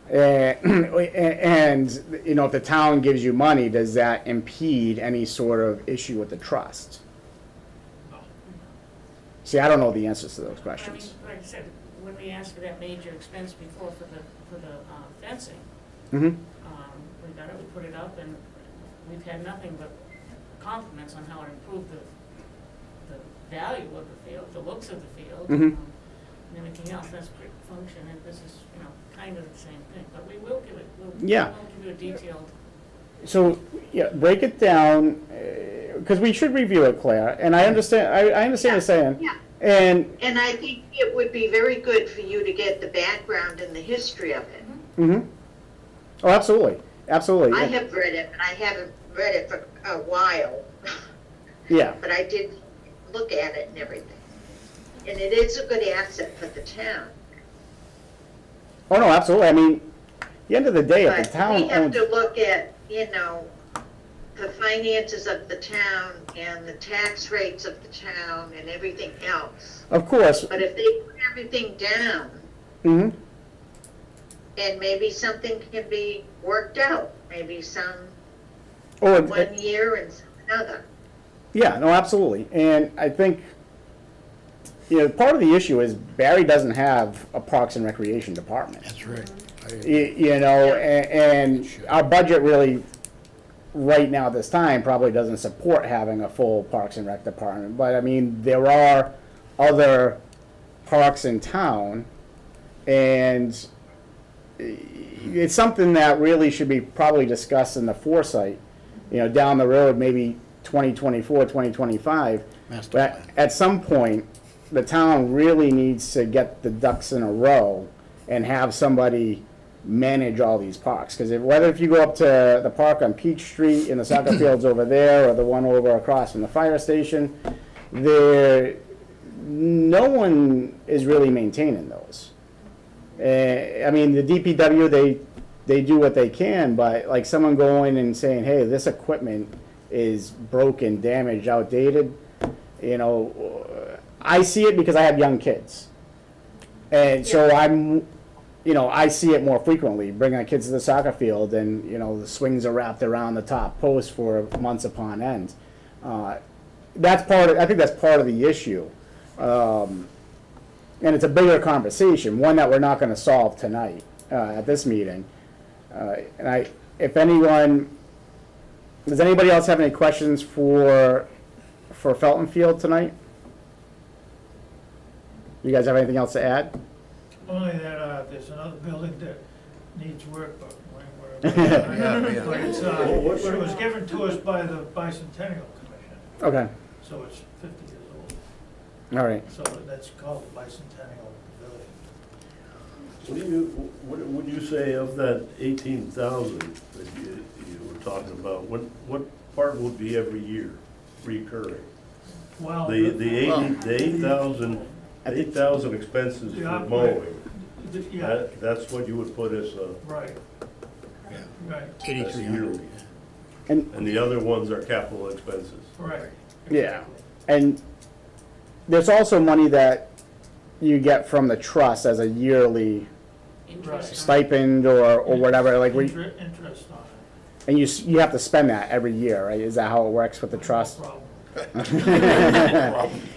And if the town gives you money, does that impede any sort of issue with the trust? No. See, I don't know the answers to those I mean, questions. like I said, when we asked for that major expense before for the fencing, Mm-hmm. we got it, we put it up, and we've had nothing but compliments on how it improved the value of the field, the looks of the field. Mhm. And everything else, that's great function, and this is, kind of the same thing, but we will give it, Yeah. we'll give you a detailed. So, yeah, break it down, because we should review it, Claire, and I understand, I understand what you're saying. Yeah. And, I think it would be very good for you to get the background and the history of it. mm-hmm. Oh, absolutely, absolutely. I have read it, but I haven't read it for a while. Yeah, But I did look at it and everything. And it is a good asset for the town. oh, no, absolutely, I mean, at the end of the day, if the But town we have owns. to look at, the finances of the town and the tax rates of the town and everything else. Of course, But if they put everything down, mm-hmm. and maybe something can be worked out, maybe some Or, one year and some another. yeah, no, absolutely, and I think, part of the issue is Barre doesn't have a Parks and Recreation department. That's right. And our budget really, right now, this time, probably doesn't support having a full Parks and Rec department, but I mean, there are other parks in town, and it's something that really should be probably discussed in the foresight, down the road, maybe 2024, 2025. Master But plan. at some point, the town really needs to get the ducks in a row and have somebody manage all these parks. Because whether if you go up to the park on Peach Street and the soccer fields over there, or the one over across from the fire station, no one is really maintaining those. I mean, the DPW, they do what they can, but like someone going and saying, hey, this equipment is broken, damaged, outdated, I see it because I have young kids. And so I see it more frequently, bringing the kids to the soccer field, and, the swings are wrapped around the top post for months upon end. I think that's part of the issue. And it's a bigger conversation, one that we're not gonna solve tonight, at this meeting. Does anybody else have any questions for Felton Field tonight? You guys have anything else to add? Only that, there's another building that needs work, but we're. Yeah. But it's, it was given to us by the Bicentennial Commission, Okay, so it's 50 years old. all right. So that's called the Bicentennial Pavilion. What would you say of that 18,000 that you were talking about? What part would be every year recurring? Well, The 8,000 expenses The for operating- mowing, yeah, that's what you would put as right, Yeah. right, 8,300. and the other ones are capital expenses. right. Yeah, and there's also money that you get from the trust as a yearly Interest. stipend or whatever, like, Interest on it. and you have to spend that every year, right? Is that how it works with the trust? No problem.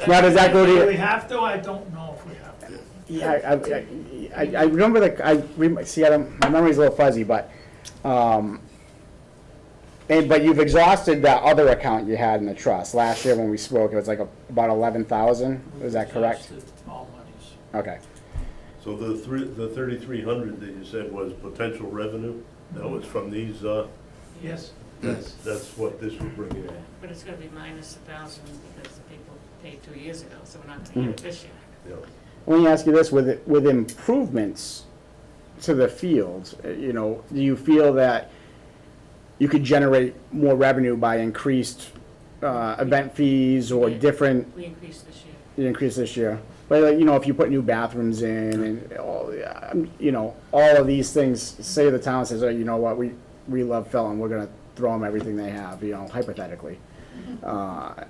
Now, does that go to Do you? we have to? I don't know if we have to. Yeah, I remember my memory's a little fuzzy, but, but you've exhausted that other account you had in the trust. Last year when we spoke, it was like about 11,000, is that correct? Exhausted all monies. Okay, So the 3,300 that you said was potential revenue? That was from these, Yes, That's what this would bring in. But it's gonna be minus 1,000 because the people paid 2 years ago, so we're not gonna get it this year. Yeah. Let me ask you this, with improvements to the field, you know, do you feel that you could generate more revenue by increased event fees or Yeah. different, We increased this year. you increase this year? But, like, you know, if you put new bathrooms in and all, you know, all of these things, say the town says, oh, you know what, we love Felton, we're gonna throw them everything they have, you know, hypothetically. Yeah.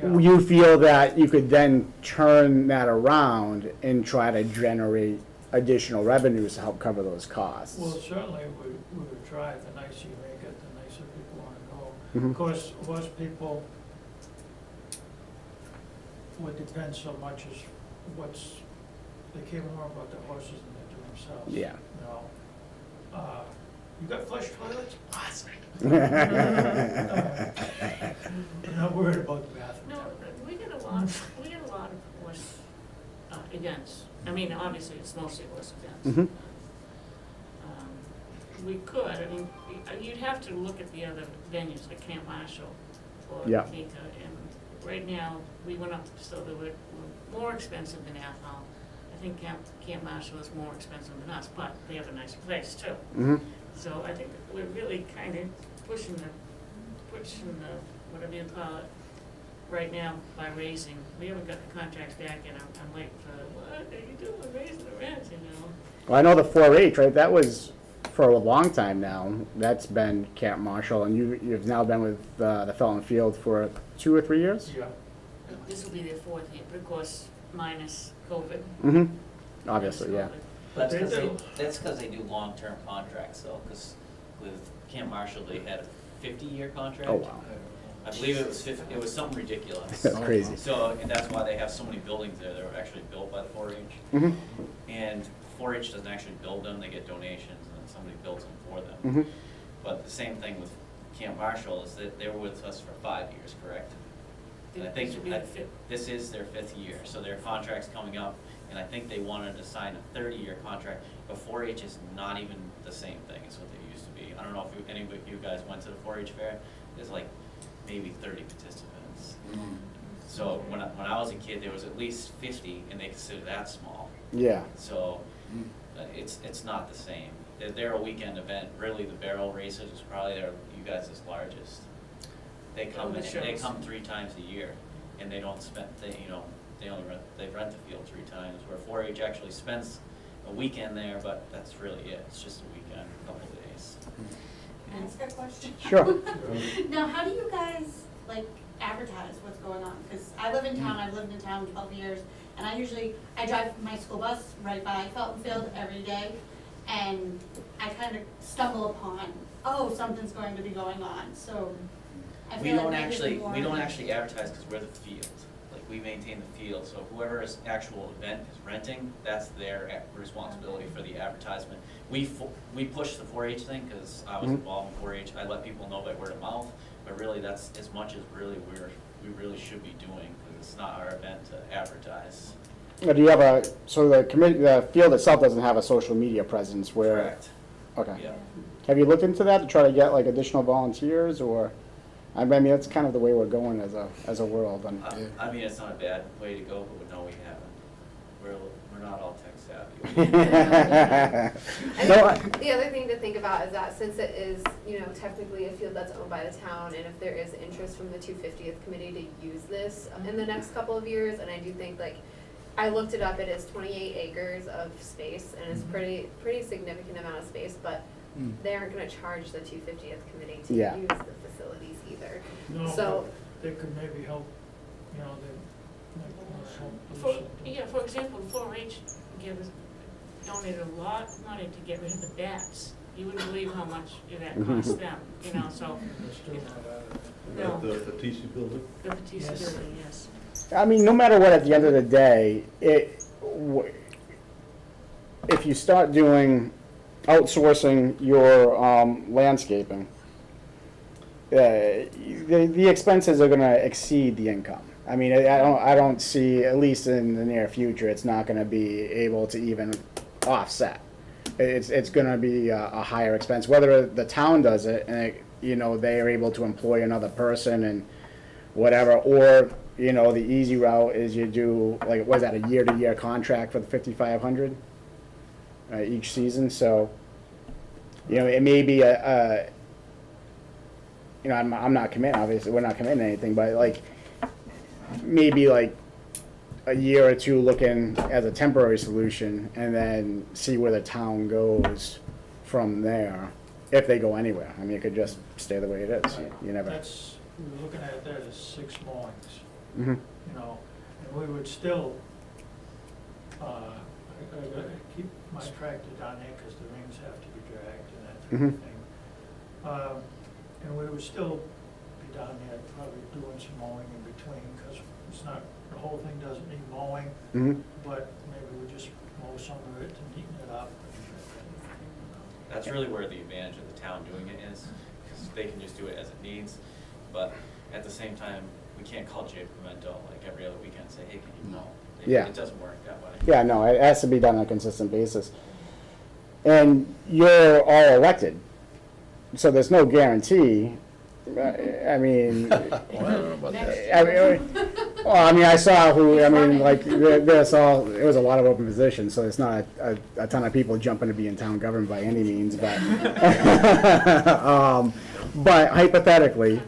You feel that you could then turn that around and try to generate additional revenues to help cover those costs? Well, certainly, we would try. The nicer you make it, the nicer people wanna go. Mhm. Of course, horse people, what depends so much is they care more about the horses than they do themselves. Yeah. You know, you got flush toilets? Awesome. I'm not worried about the bathroom. No, we get a lot of horse events. I mean, obviously, it's mostly horse events. Mhm. We could, I mean, you'd have to look at the other venues, like Camp Marshall or Yeah. Mika, and right now, we went up, so they were more expensive than Athol. I think Camp Marshall is more expensive than us, but they have a nicer place too. Mhm. So I think we're really kind of pushing the, whatever you call it, right now by raising. We haven't got the contracts back and I'm like, what are you doing, raising the rent, you know? Well, I know the 4-H, right, that was for a long time now, that's been Camp Marshall, and you've now been with the Felton Field for 2 or 3 years? Yeah. This will be their 4th year, but of course, minus COVID. Mm-hmm, obviously, yeah. That's They because do. that's 'cause they do long-term contracts though, because with Camp Marshall, they had a 50-year contract. Oh, wow. I believe it was 50, it was something ridiculous. That's crazy. So, and that's why they have so many buildings there that were actually built by the 4-H. Mm-hmm, And 4-H doesn't actually build them, they get donations and then somebody builds them for them. mm-hmm. But the same thing with Camp Marshall is that they were with us for 5 years, correct? And I think This will be the 5th. this is their 5th year, so their contract's coming up, and I think they wanted to sign a 30-year contract, but 4-H is not even the same thing as what they used to be. I don't know if any of you guys went to the 4-H fair, there's like maybe 30 participants. So when I was a kid, there was at least 50, and they consider that small. Yeah, So it's not the same. They're a weekend event. Really, the barrel races is probably you guys' largest. They come the they shows. come 3 times a year, and they don't spend they rent the field 3 times. Where 4-H actually spends a weekend there, but that's really it. It's just a weekend, a couple of days. Can I ask a question? sure. Now, how do you guys, like, advertise what's going on? Because I live in town, I've lived in town 12 years, and I drive my school bus right by Felton Field every day, and I kind of stumble upon, oh, something's going to be going on, so I We feel like don't maybe actually, more we don't than- actually advertise because we're the field. Like, we maintain the field, so whoever's actual event is renting, that's their responsibility for the advertisement. We push the 4-H thing because I was Mhm. involved in 4-H. I let people know by word of mouth, but really that's as much as really we really should be doing because it's not our event to advertise. Do you have so the field itself doesn't have a social media presence where? Correct. Okay. Yeah. Have you looked into that to try to get like additional volunteers, or, I mean, that's kind of the way we're going as a world, and. I mean, it's not a bad way to go, but no, we haven't. We're not all tech savvy. I No, think the other thing to think about is that since it is, you know, technically a field that's owned by the town, and if there is interest from the 250th committee to use this in the next couple of years, and I do think, like, I looked it up, it is 28 acres of space, and it's pretty significant amount of space, but they aren't gonna charge the 250th committee to Yeah. use the facilities either. No, So- but they could maybe help, you know, they might help do For, something. yeah, for example, 4-H donated a lot of money to get rid of the bats. You wouldn't believe how much that cost them, you know, so, They're still not out of it. No. At the Fatisi building? the Batista Yes. building, yes. I mean, no matter what, at the end of the day, if you start outsourcing your landscaping, the expenses are gonna exceed the income. I mean, I don't see, at least in the near future, it's not gonna be able to even offset. it's gonna be a higher expense, whether the town does it and it, you know, they are able to employ another person and whatever, or, you know, the easy route is you do, like, was that a year-to-year contract for the 5,500 each season, so, you know, it may be you know, I'm not committing, obviously, we're not committing to anything, but like, maybe like a year or two looking as a temporary solution, and then see where the town goes from there, if they go anywhere. I mean, it could just stay the way it is, you never. That's, we were looking at that as 6 mowings, Mhm. you know, and we would still, I gotta keep my tractor down there because the rings have to be dragged and that type of thing. And we would still be down there probably doing some mowing in between, because it's not, the whole thing doesn't need mowing, but maybe we just mow some of it to neaten it up. That's really where the advantage of the town doing it is, because they can just do it as it needs, but at the same time, we can't call Jay Pimento like every other weekend and say, hey, can you mow? Yeah. It doesn't work that way. Yeah, no, it has to be done on a consistent basis. And you're all elected, so there's no guarantee. I mean, Well, I don't know about that. well, I mean, I saw who, I mean, like, there's all, it was a lot of open positions, so it's not a ton of people jumping to be in town government by any means, but, but hypothetically,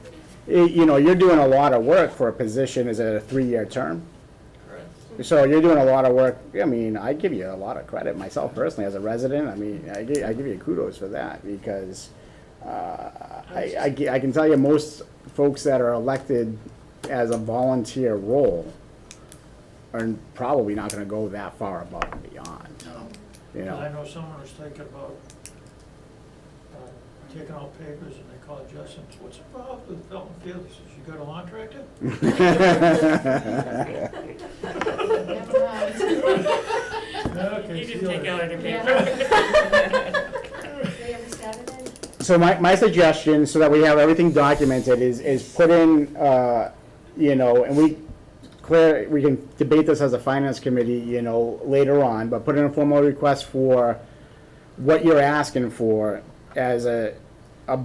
you know, you're doing a lot of work for a position, is it a 3-year term? Correct. So you're doing a lot of work, I mean, I give you a lot of credit myself personally as a resident, I mean, I give you kudos for that, because I can tell you most folks that are elected as a volunteer role are probably not gonna go that far above and beyond, you Because I know? know someone was thinking about taking out papers, and they called Justin, what's the problem with Felton Field? He says, you got a lawn tractor? Never mind. Okay, You see didn't take later. out any paper. They ever started it? So my suggestion, so that we have everything documented, is put in, you know, and we can debate this as a finance committee, you know, later on, but put in a formal request for what you're asking for as a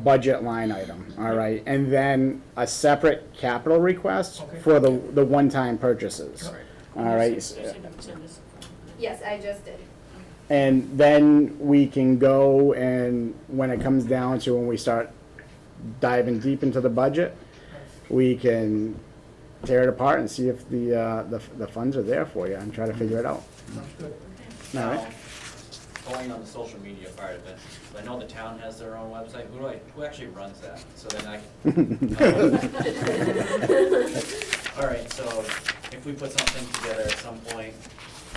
budget line item, all right? And then a separate capital request Okay. for the one-time purchases, all right? You said you could send us a- Yes, I just did. And then we can go, and when it comes down to when we start diving deep into the budget, we can tear it apart and see if the funds are there for you and try to figure it out. Sounds good. All right? Now, going on the social media part of it, I know the town has their own website, who actually runs that? So then all right, so if we put something together at some point,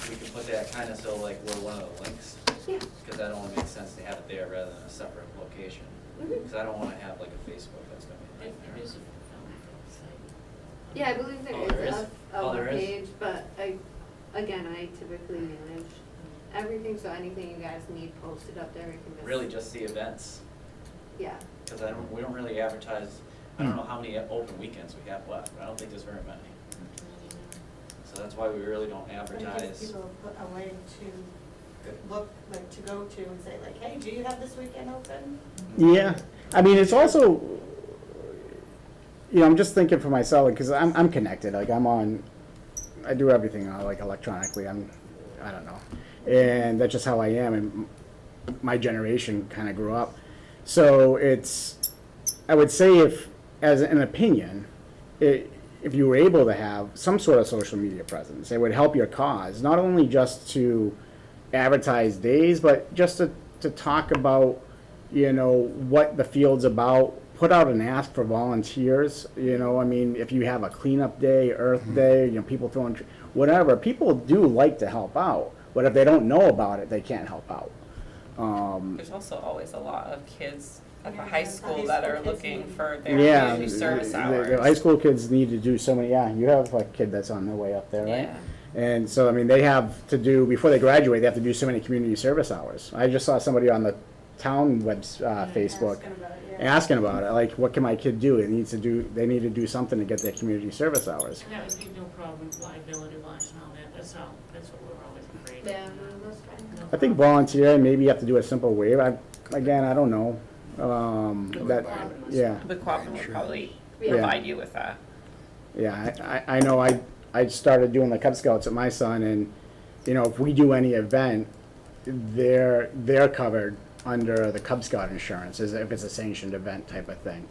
we can put that kind of so like we're one of the links, Yeah. because that only makes sense to have it there rather than a separate location. Because I don't want to have like a Facebook that's going to be a There nightmare. is a Felton Field site. Yeah, I believe Oh, there there is? is Oh, a there is? page, but I typically manage everything, so anything you guys need posted up there, you can just. Really just the events, Yeah. because we don't really advertise, I don't know how many open weekends we have left, but I don't think there's very many. So that's why we really don't But it gives advertise. people a way to look, like, to go to and say, like, hey, do you have this weekend open? Yeah, I mean, it's also, you know, I'm just thinking for myself, because I'm connected, like, I do everything, like, electronically, I don't know. And that's just how I am, and my generation kind of grew up. So I would say if, as an opinion, if you were able to have some sort of social media presence, it would help your cause, not only just to advertise days, but just to talk about, you know, what the field's about, put out an ask for volunteers, you know, I mean, if you have a cleanup day, Earth Day, you know, people throwing, whatever, people do like to help out, but if they don't know about it, they can't help out. There's also always a lot of kids at the Yeah, high the school high that school are kids looking need- for their Yeah, community service the hours. high school kids need to do so many, yeah, you have a kid that's on their way up there, right? Yeah. And so, I mean, they have to do, before they graduate, they have to do so many community service hours. I just saw somebody on the town Facebook Asking about it, yeah. asking about it, like, what can my kid do? They need to do something to get their community service hours. And that would be no problem liability wise and all that, that's what we're always afraid Yeah, that's fine. I think volunteer, maybe you have to do a simple waiver. Again, I don't know. That, yeah, The cooperative would probably Yeah. provide you with that. yeah, I know I started doing the Cub Scouts at my son, and, you know, if we do any event, they're covered under the Cub Scout insurance, as if it's a sanctioned event type of thing.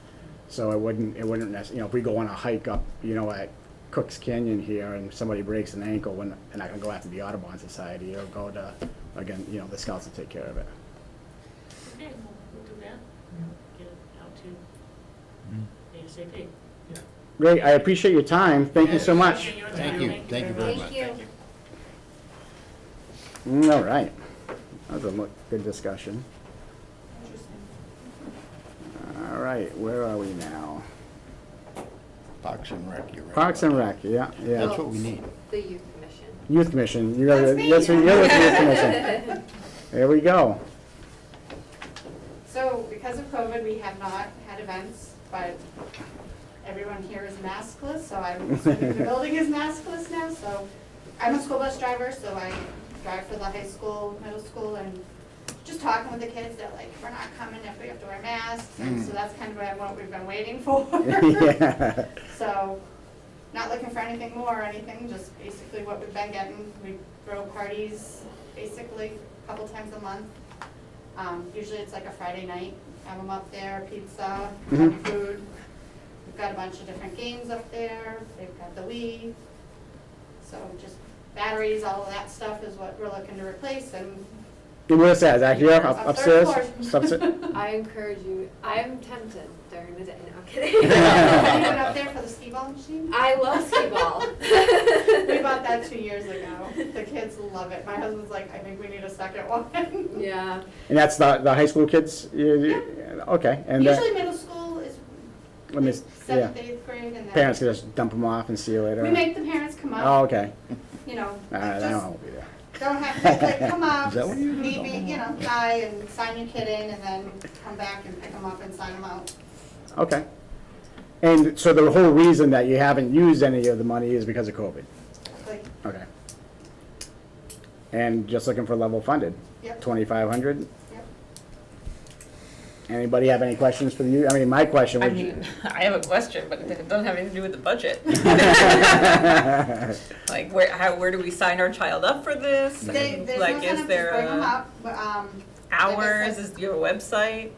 So it wouldn't necessarily, you know, if we go on a hike up, you know, at Cook's Canyon here and somebody breaks an ankle, we're not gonna go after the Audubon Society or go to, again, you know, the Scouts will take care of it. Okay, we'll do that. Get it out to ASAP. Great, I appreciate your time. Thank you so much. Appreciate your time. Thank you. Thank you very Thank much. you. All right. That was a good discussion. All right, where are we now? Parks and Rec, you're right. Parks and Rec, yeah. That's what we need. The youth commission. Youth Commission, you're That's the me. you're with the Youth Commission. There we go. So because of COVID, we have not had events, but everyone here is maskless, so I'm assuming the building is maskless now, so I'm a school bus driver, so I drive for the high school, middle school, and just talking with the kids, they're like, we're not coming if we have to wear masks, and so that's kind of what we've been waiting for. Yeah. So, not looking for anything more or anything, just basically what we've been getting. We throw parties basically a couple times a month. Usually it's like a Friday night, have them up there, pizza, food. We've got a bunch of different games up there, they've got the Wii. So just batteries, all of that stuff is what we're looking to replace, and And where's that? Is that here, Up third upstairs? floor. I encourage you, I'm tempted during the day, no, I'm kidding. anyone up there for the skee ball machine? I love skee ball. We bought that 2 years ago. The kids love it. My husband's like, I think we need a second one. Yeah. And that's the high school kids? Okay, and Usually middle school is let me, like yeah, 7th, 8th grade, and then. parents can just dump them off and see you later? We make the parents come up. Oh, okay. You know, All right, I just won't be there. don't have to, like, come up, Is that what you do? meet me, you know, hi, and sign your kid in, and then come back and pick them up and sign them out. Okay. And so the whole reason that you haven't used any of the money is because of COVID? Like, Okay. And just looking for level funded? Yep. 2,500? yep. Anybody have any questions for you? I mean, my question I would. mean, I have a question, but it doesn't have anything to do with the budget. Like, where do we sign our child up for this? There's no Like, sign is up, there just bring them a up, but, hours? said- Is your website?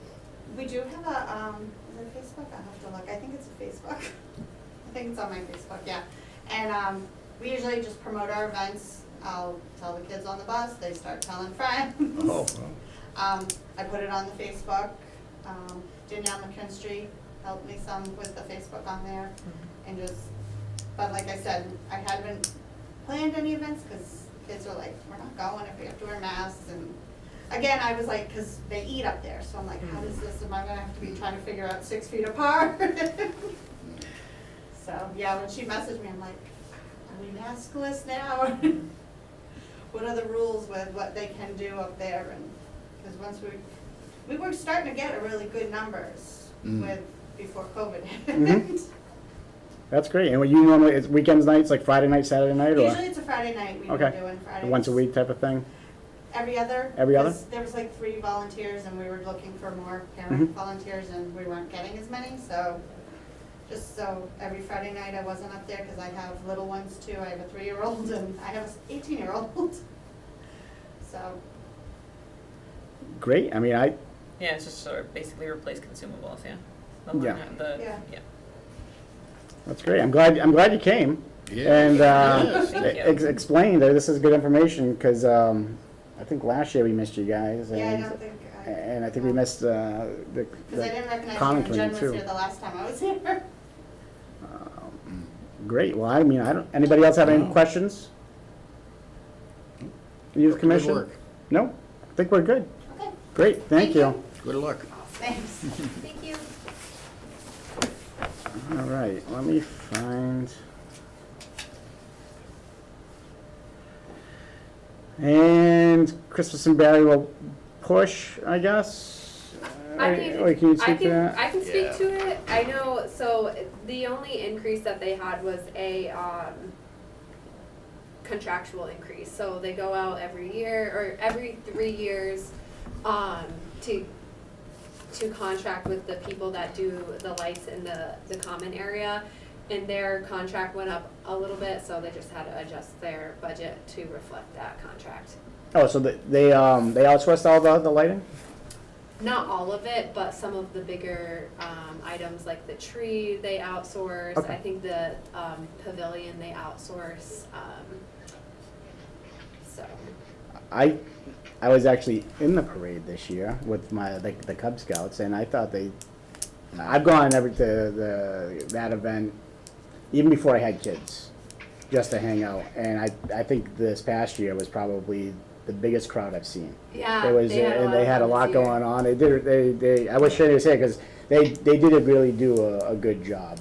we do have a, is it Facebook? I have to look. I think it's a Facebook. I think it's on my Facebook, yeah. And, we usually just promote our events. I'll tell the kids on the bus, they start telling friends. Oh, I put it on the Facebook. Danielle McKinstry helped me some with the Facebook on there. And just, but like I said, I haven't planned any events because kids are like, we're not going if we have to wear masks. And again, I was like, because they eat up there. So I'm like, how does this, am I gonna have to be trying to figure out 6 feet apart? So, yeah, when she messaged me, I'm like, are we maskless now? What are the rules with what they can do up there? And, because once we were starting to get a really good numbers with, before COVID hit. That's great. And what you normally, it's weekends, nights, like Friday night, Saturday night, or? Usually it's a Friday night we've Okay. been doing Fridays. Once a week type of thing? Every other. Every other? 'cause there was like 3 volunteers and we were looking for more parent volunteers and we weren't getting as many, so just so every Friday night I wasn't up there because I have little ones too. I have a 3-year-old and I have an 18-year-old. So, Great. I mean, Yeah, it's just sort of basically replace consumables, yeah. Yeah. Yeah. that's great. I'm glad you came. Yeah. And Yes. Thank you. explained that this is good information because I think last year we missed you guys. yeah, I And, don't think and I think we missed the because I didn't recognize you common when Jen was committee here too. the last time I was here. Great. Well, I mean, anybody else have any No. questions? Youth Commission? Good work. No? I think we're good. Okay, Great. Thank you. Good luck. thanks. Thank you. All right, let me find. And Christmas and Barry will push, I guess. Wait, can you speak to that? I can speak Yeah. to it. I know, so the only increase that they had was a, contractual increase. So they go out every year, or every 3 years, to contract with the people that do the lights in the common area. And their contract went up a little bit, so they just had to adjust their budget to reflect that contract. Oh, so they outsourced all the lighting? Not all of it, but some of the bigger items like the tree they outsource. Okay. I think the pavilion they outsource. So I was actually in the parade this year with the Cub Scouts, and I thought I've gone to that event even before I had kids, just to hang out. And I think this past year was probably the biggest crowd I've seen. yeah, It was, they had a lot, and they had a of lot fun this year. going on. They I wish they say because they did really do a good job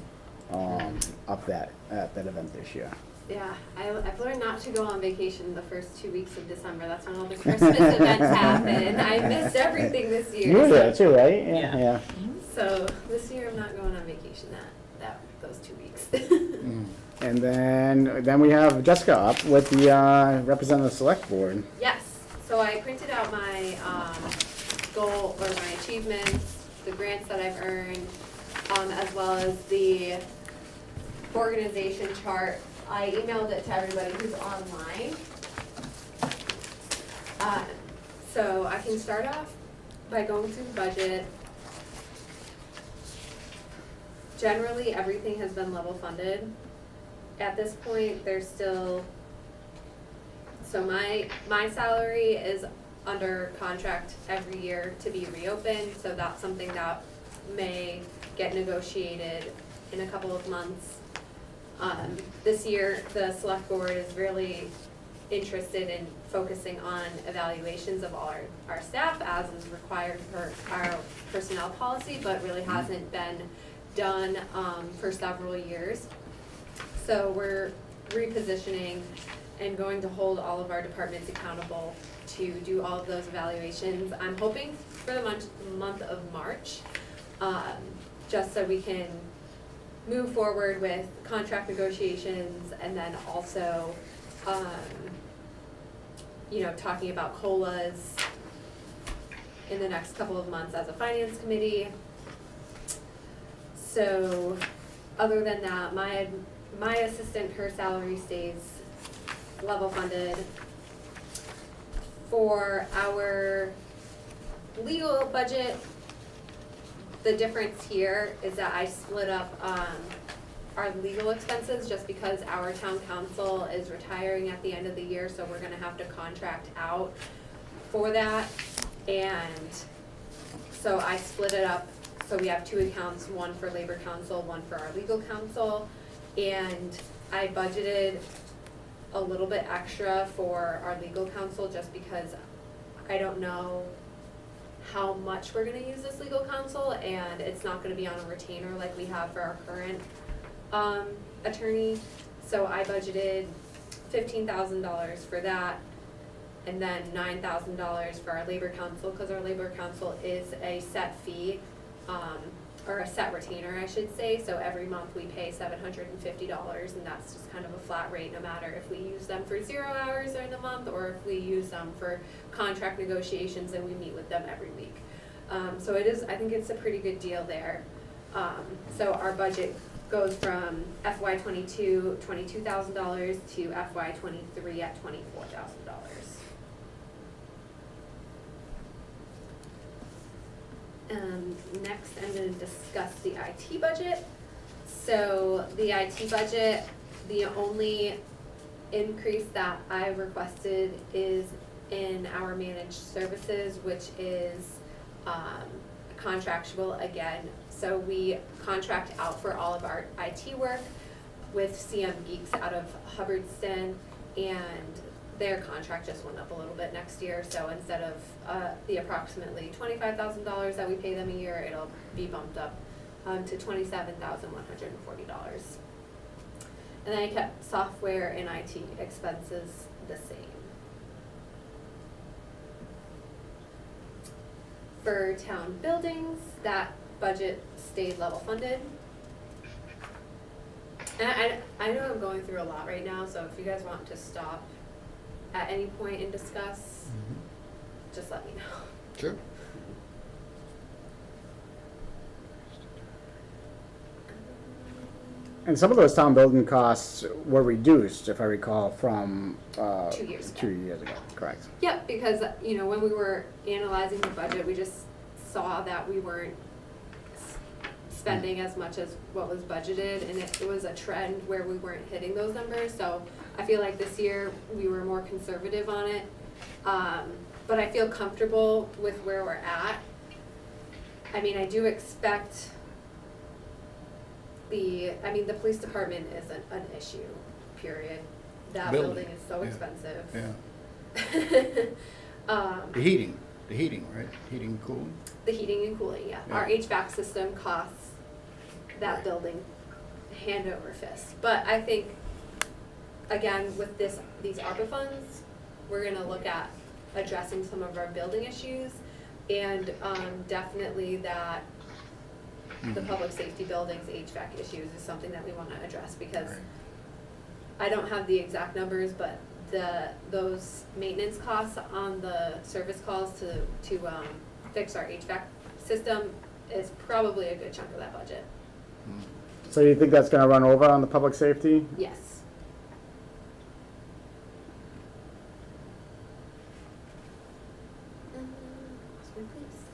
up at that event this year. Yeah, I've learned not to go on vacation the first 2 weeks of December. That's when all the Christmas events happen. I missed everything this year. You were so- there too, right? Yeah. Yeah. So this year I'm not going on vacation those 2 weeks. And then we have Jessica up with the representative select board. Yes, so I printed out my goal or my achievements, the grants that I've earned, as well as the organization chart. I emailed it to everybody who's online. So I can start off by going through the budget. Generally, everything has been level funded. At this point, there's still, so my salary is under contract every year to be reopened, so that's something that may get negotiated in a couple of months. This year, the select board is really interested in focusing on evaluations of all our staff as is required for our personnel policy, but really hasn't been done for several years. So we're repositioning and going to hold all of our departments accountable to do all of those evaluations. I'm hoping for the month of March, just so we can move forward with contract negotiations and then also, talking about COLAs in the next couple of months as a finance committee. So, other than that, my assistant, her salary stays level funded. For our legal budget, the difference here is that I split up our legal expenses just because our town council is retiring at the end of the year, so we're gonna have to contract out for that. And so I split it up, so we have two accounts, one for labor council, one for our legal council. And I budgeted a little bit extra for our legal counsel just because I don't know how much we're gonna use this legal counsel, and it's not gonna be on a retainer like we have for our current attorney. So I budgeted $15,000 for that, and then $9,000 for our labor counsel, because our labor counsel is a set fee, or a set retainer, I should say. So every month we pay $750, and that's just kind of a flat rate, no matter if we use them for 0 hours in a month or if we use them for contract negotiations and we meet with them every week. So it is, I think it's a pretty good deal there. So our budget goes from FY '22, $22,000 to FY '23 at $24,000. Next, I'm going to discuss the IT budget. So the IT budget, the only increase that I requested is in our managed services, which is contractual again. So we contract out for all of our IT work with CM Geeks out of Hubbardston, and their contract just went up a little bit next year. So instead of the approximately $25,000 that we pay them a year, it'll be bumped up to $27,140. And then I kept software and IT expenses the same. For town buildings, that budget stayed level funded. And I know I'm going through a lot right now, so if you guys want to stop at any point and discuss, just let me know. Sure. And some of those town building costs were reduced, if I recall, from, 2 years ago. 2 years ago, correct. Yep, because, you know, when we were analyzing the budget, we just saw that we weren't spending as much as what was budgeted, and it was a trend where we weren't hitting those numbers, so I feel like this year we were more conservative on it. But I feel comfortable with where we're at. I mean, I do expect the police department isn't an issue, period. That building is so yeah, expensive. Yeah. The heating, right? Heating and cooling? The heating and cooling, yeah. Our Yeah. HVAC system costs that building hand over fist. But I think, again, with these ARPA funds, we're gonna look at addressing some of our building issues, and definitely that the public safety buildings HVAC issues is something that we wanna address, because Right. I don't have the exact numbers, but those maintenance costs on the service calls to fix our HVAC system is probably a good chunk of that budget. So you think that's gonna run over on the public safety? Yes.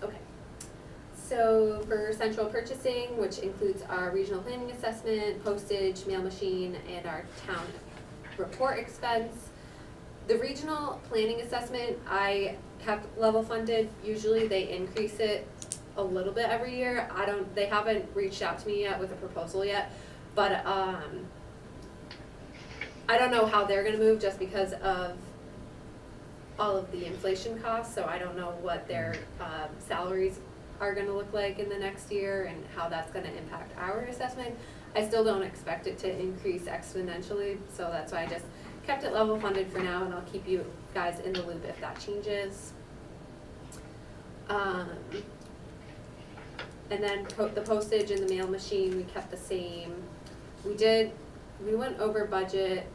Okay. So for central purchasing, which includes our regional planning assessment, postage, mail machine, and our town report expense, the regional planning assessment, I kept level funded. Usually they increase it a little bit every year. They haven't reached out to me yet with a proposal yet, but I don't know how they're gonna move just because of all of the inflation costs, so I don't know what their salaries are gonna look like in the next year and how that's gonna impact our assessment. I still don't expect it to increase exponentially, so that's why I just kept it level funded for now, and I'll keep you guys in the loop if that changes. And then the postage and the mail machine, we kept the same. We went over budget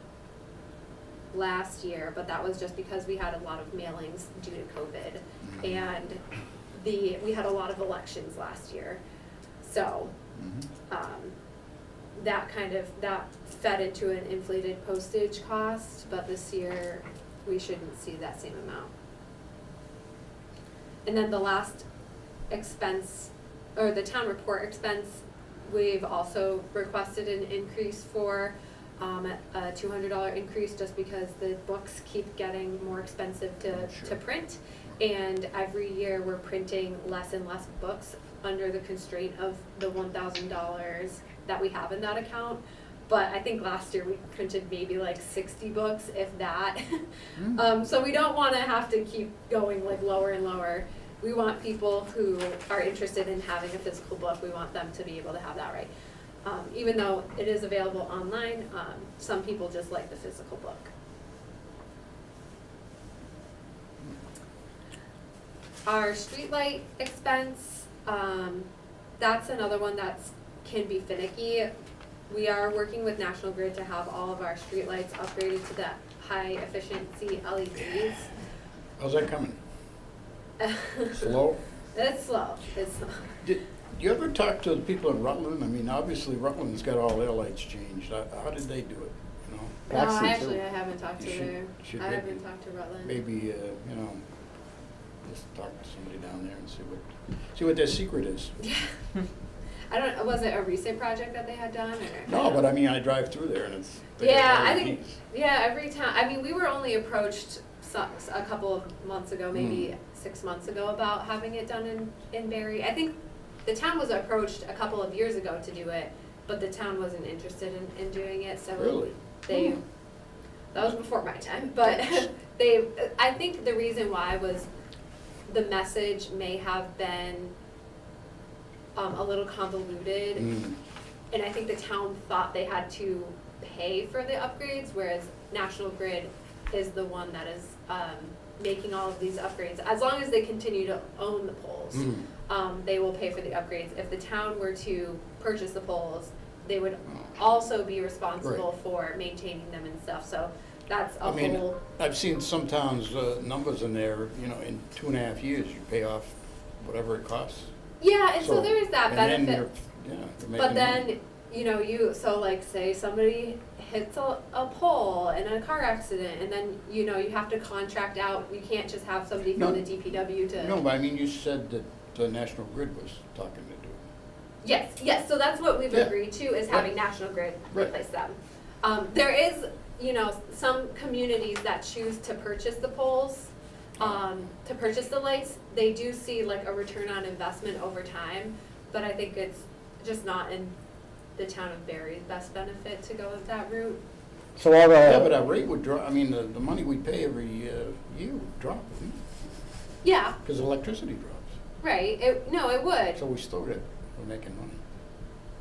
last year, but that was just because we had a lot of mailings due to COVID. And we had a lot of elections last year. So, that fed into an inflated postage cost, but this year we shouldn't see that same amount. And then the last expense, or the town report expense, we've also requested an increase for, a $200 increase, just because the books keep getting more expensive to print. And every year we're printing less and less books under the constraint of the $1,000 that we have in that account. But I think last year we printed maybe like 60 books, if that. So we don't wanna have to keep going like lower and lower. We want people who are interested in having a physical book, we want them to be able to have that, right? Even though it is available online, some people just like the physical book. Our streetlight expense, that's another one can be finicky. We are working with National Grid to have all of our streetlights upgraded to the high efficiency LEDs. How's that coming? Slow? It's slow. Did you ever talk to the people in Rutland? I mean, obviously Rutland's got all their lights changed. How did they do it, you know? No, Paxton, too. I haven't talked to should I maybe- haven't talked to Rutland. Maybe, you know, just talk to somebody down there and see what their secret is. I don't, was it a recent project that they had done, or? No, but I mean, I drive through there and it's. they Yeah, got I think, LEDs. every time, we were only approached a couple of months ago, maybe 6 months ago, about having it done in Barre. I think the town was approached a couple of years ago to do it, but the town wasn't interested in doing it, so Really? that was before my time, but I think the reason why was the message may have been a little convoluted, and I think the town thought they had to pay for the upgrades, whereas National Grid is the one that is making all of these upgrades. As long as they continue to own the poles, they will pay for the upgrades. If the town were to purchase the poles, they would also be responsible for maintaining them and stuff, so that's a I mean, whole, I've seen some towns, numbers in there, you know, in 2.5 years, you pay off whatever it costs. yeah, and so there is that And then benefit. you're making But money. then, you know, so like say somebody hits a pole in a car accident and then, you know, you have to contract out, you can't just have somebody from No. the DPW to. No, but I mean, you said that the National Grid was talking to do it. Yes, so that's what we've Yeah. agreed to, is having National Grid Right. replace them. There is, you know, some communities that choose to purchase the poles, to purchase the lights. They do see like a return on investment over time, but I think it's just not in the town of Barry's best benefit to go with that route. So all Yeah, but the, our rate would drop, I mean, the money we pay every year would drop, Yeah, because electricity drops. right, it would, So we still we're making money.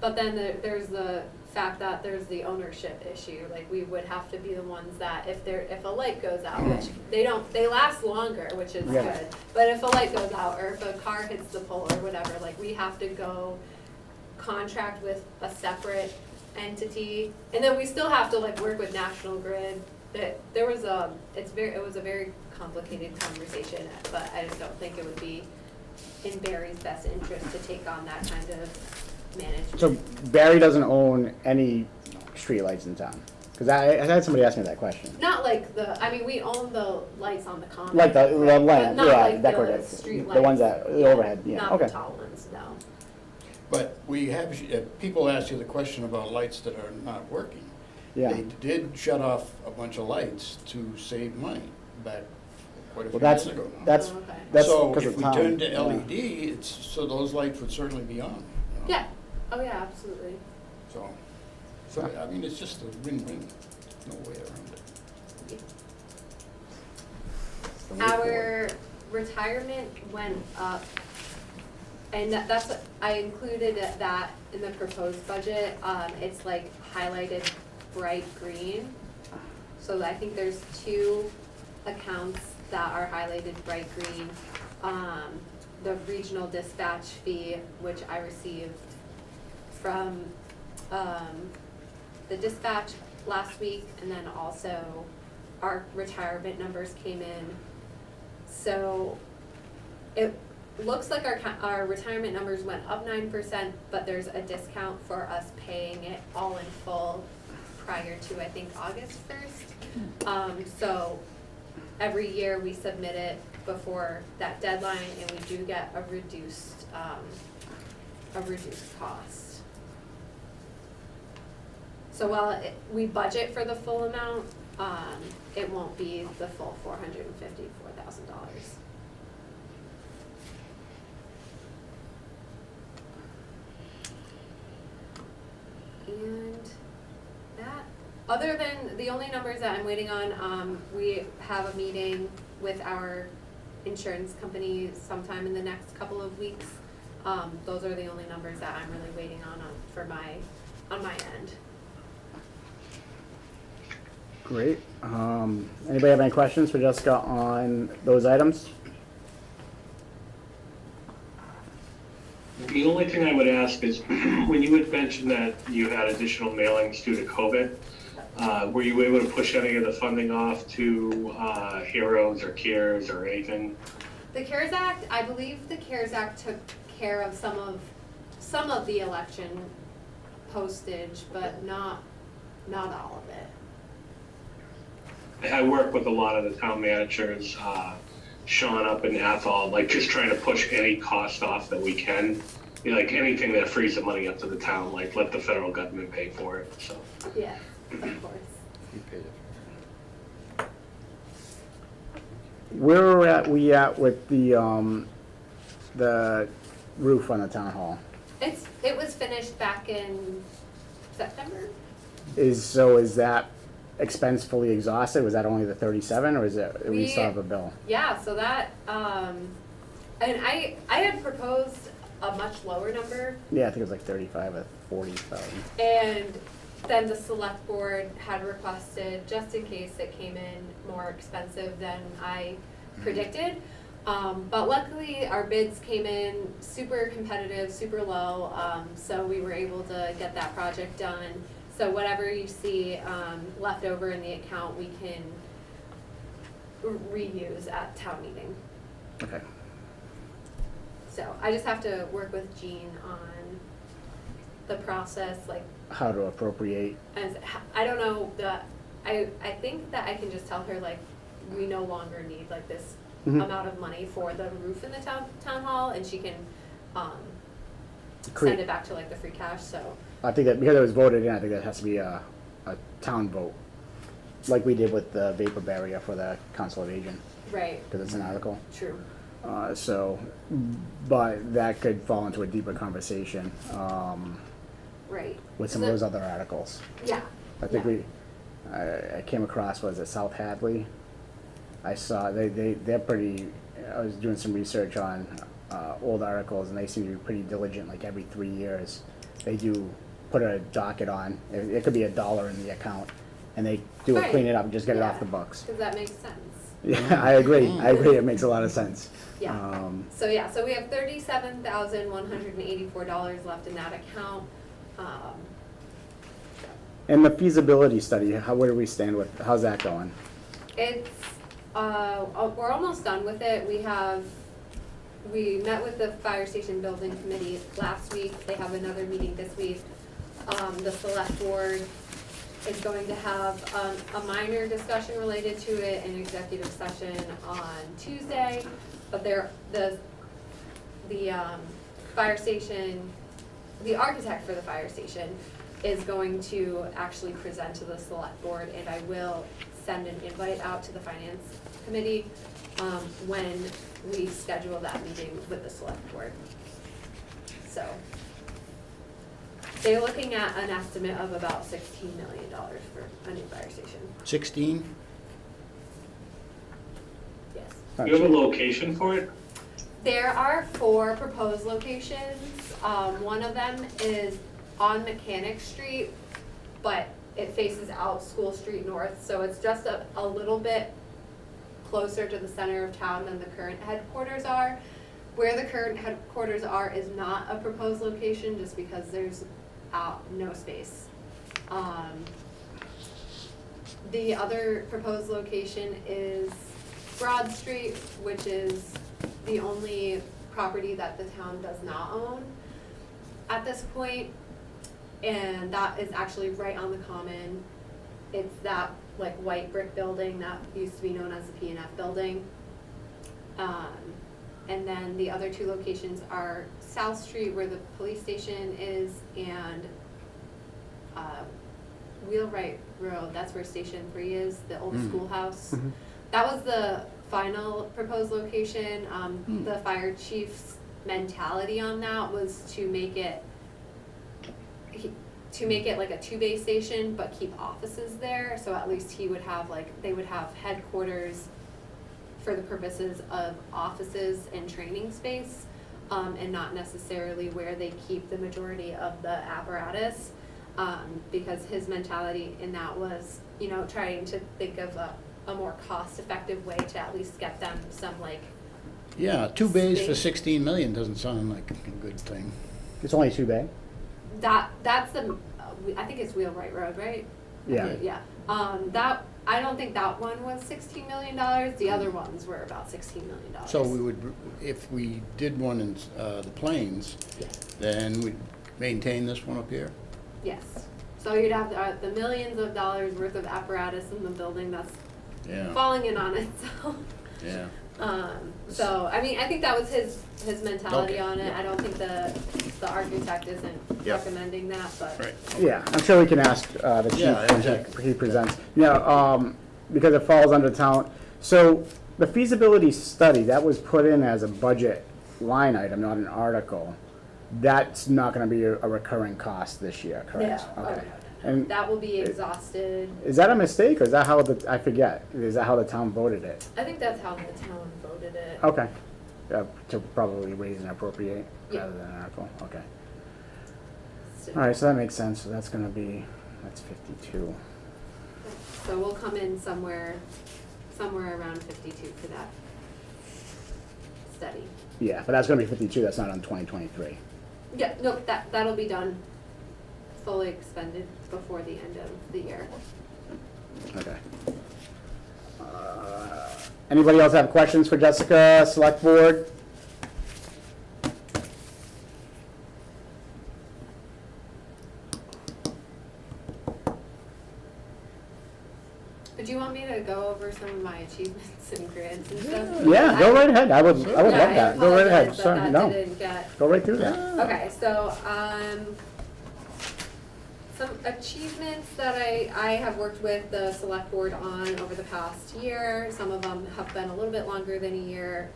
but then there's the fact that there's the ownership issue, like we would have to be the ones that if a light goes out, which they last longer, which is Yeah. good, but if a light goes out or if a car hits the pole or whatever, like we have to go contract with a separate entity, and then we still have to like work with National Grid. It was a very complicated conversation, but I just don't think it would be in Barry's best interest to take on that kind of management. so Barry doesn't own any streetlights in town? Because I had somebody ask me that question. Not like we own the lights on the common. Like the but lamp, not yeah, like decorative, street the ones lights. that, the overhead, yeah, Not okay. the tall ones, no. But we have, people ask you the question about lights that are not working. Yeah. They did shut off a bunch of lights to save money back quite a few Well, years ago. that's, Oh, okay. that's So because if of we time. turn to yeah. LED, it's, so those lights would certainly be on. you know? Yeah, oh yeah, absolutely. So, I mean, it's just a win-win, no way around it. Our retirement went up, and that's, I included that in the proposed budget. It's like highlighted bright green. So I think there's 2 accounts that are highlighted bright green. The regional dispatch fee, which I received from, the dispatch last week, and then also our retirement numbers came in. So it looks like our retirement numbers went up 9%, but there's a discount for us paying it all in full prior to, I think, August 1st. So every year we submit it before that deadline, and we do get a reduced cost. So while we budget for the full amount, it won't be the full $454,000. And that, other than the only numbers that I'm waiting on, we have a meeting with our insurance company sometime in the next couple of weeks. Those are the only numbers that I'm really waiting on my end. Great. Anybody have any questions for Jessica on those items? The only thing I would ask is, when you had mentioned that you had additional mailings due to COVID, were you able to push any of the funding off to Heroes or CARES or anything? The CARES Act, I believe the CARES Act took care of some of the election postage, but not all of it. I work with a lot of the town managers, Sean up in Athol, like just trying to push any cost off that we can. You know, like anything that frees the money up to the town, like let the federal government pay for it, so. Yeah, of course. Where are we at with the roof on the town hall? It was finished back in September. Is that expense fully exhausted? Was that only the 37, or is it, we still have a bill? Yeah, so that, and I had proposed a much lower number, Yeah, I think it was like 35 or 40,000. and then the select board had requested, just in case it came in more expensive than I predicted, But luckily, our bids came in super competitive, super low, so we were able to get that project done. So whatever you see, left over in the account, we can reuse at town meeting. Okay. So I just have to work with Jean on the process, like, How to appropriate. as, I don't know, I think that I can just tell her, like, we no longer need, like, this Mhm. amount of money for the roof in the town hall, and she can, Create- send it back to, like, the free cash, so, I think that because it was voted in, I think that has to be a town vote, like we did with the vapor barrier for the Council of Aging, right, because it's an article. true. But that could fall into a deeper conversation Right. with some of those other articles. Yeah. I think yeah. I came across, was it South Hadley? I saw, they're pretty, I was doing some research on old articles, and they seem to be pretty diligent, like every 3 years. They do put a docket on, it could be $1 in the account, and they do a Right. clean it up and just get it off Yeah. the books. Does that make sense? Yeah, I agree, it makes a lot of sense. Yeah. So yeah, so we have $37,184 left in that account. And the feasibility study, where do we stand with, how's that going? It's, we're almost done with it. We met with the fire station building committee last week. They have another meeting this week. The Selectboard is going to have a minor discussion related to it in executive session on Tuesday. But the fire station, the architect for the fire station is going to actually present to the select board, and I will send an invite out to the finance committee when we schedule that meeting with the select board. So they're looking at an estimate of about $16 million for a new fire station. 16? Yes. Do you have a location for it? There are 4 proposed locations. One of them is on Mechanic Street, but it faces out School Street North, so it's just a little bit closer to the center of town than the current headquarters are. Where the current headquarters are is not a proposed location, just because there's no space. The other proposed location is Broad Street, which is the only property that the town does not own at this point. And that is actually right on the common. It's that like white brick building that used to be known as the P&F building. And then the other 2 locations are South Street, where the police station is, and Wheelwright Road, that's where Station 3 is, the old schoolhouse. That was the final proposed location. The fire chief's mentality on that was to make it like a 2-bay station, but keep offices there, so at least he would have they would have headquarters for the purposes of offices and training space, and not necessarily where they keep the majority of the apparatus, because his mentality in that was, trying to think of a more cost-effective way to at least get them some Yeah, 2 bays for Space. 16 million doesn't sound like a good thing. It's only 2 bay? that's the, I think it's Wheelwright Road, right? Yeah. Yeah, I don't think that one was $16 million, the other ones were about $16 million. So we would, if we did one in the Plains, Yes. then we'd maintain this one up here? Yes, so you'd have the millions of dollars worth of apparatus in the building that's Yeah, falling in on itself. yeah. So, I mean, I think that was his mentality Okay, on it. yeah. I don't think the architect isn't Yeah. recommending that, but. Right. Yeah, I'm sure we can ask the chief Yeah, when exactly. he presents. Because it falls under town. So the feasibility study, that was put in as a budget line item, not an article. That's not gonna be a recurring cost this year, correct? No, Okay. no. And That will be exhausted. is that a mistake, or is that how I forget, is that how the town voted it? I think that's how the town voted it. Okay. To probably raise and appropriate Yeah. rather than an article, okay. So- All right, so that makes sense, so that's 52. So we'll come in somewhere around 52 for that. steady. Yeah, but that's gonna be 52, that's not on 2023. Yeah, no, that'll be done, fully expended before the end of the year. Okay. Anybody else have questions for Jessica, Select Board? But do you want me to go over some of my achievements and grants and stuff? Yeah, go right ahead, I would love that, go right ahead, I sorry, apologize no, that didn't get. go right through that. Okay, so, some achievements that I have worked with the select board on over the past year, some of them have been a little bit longer than a year.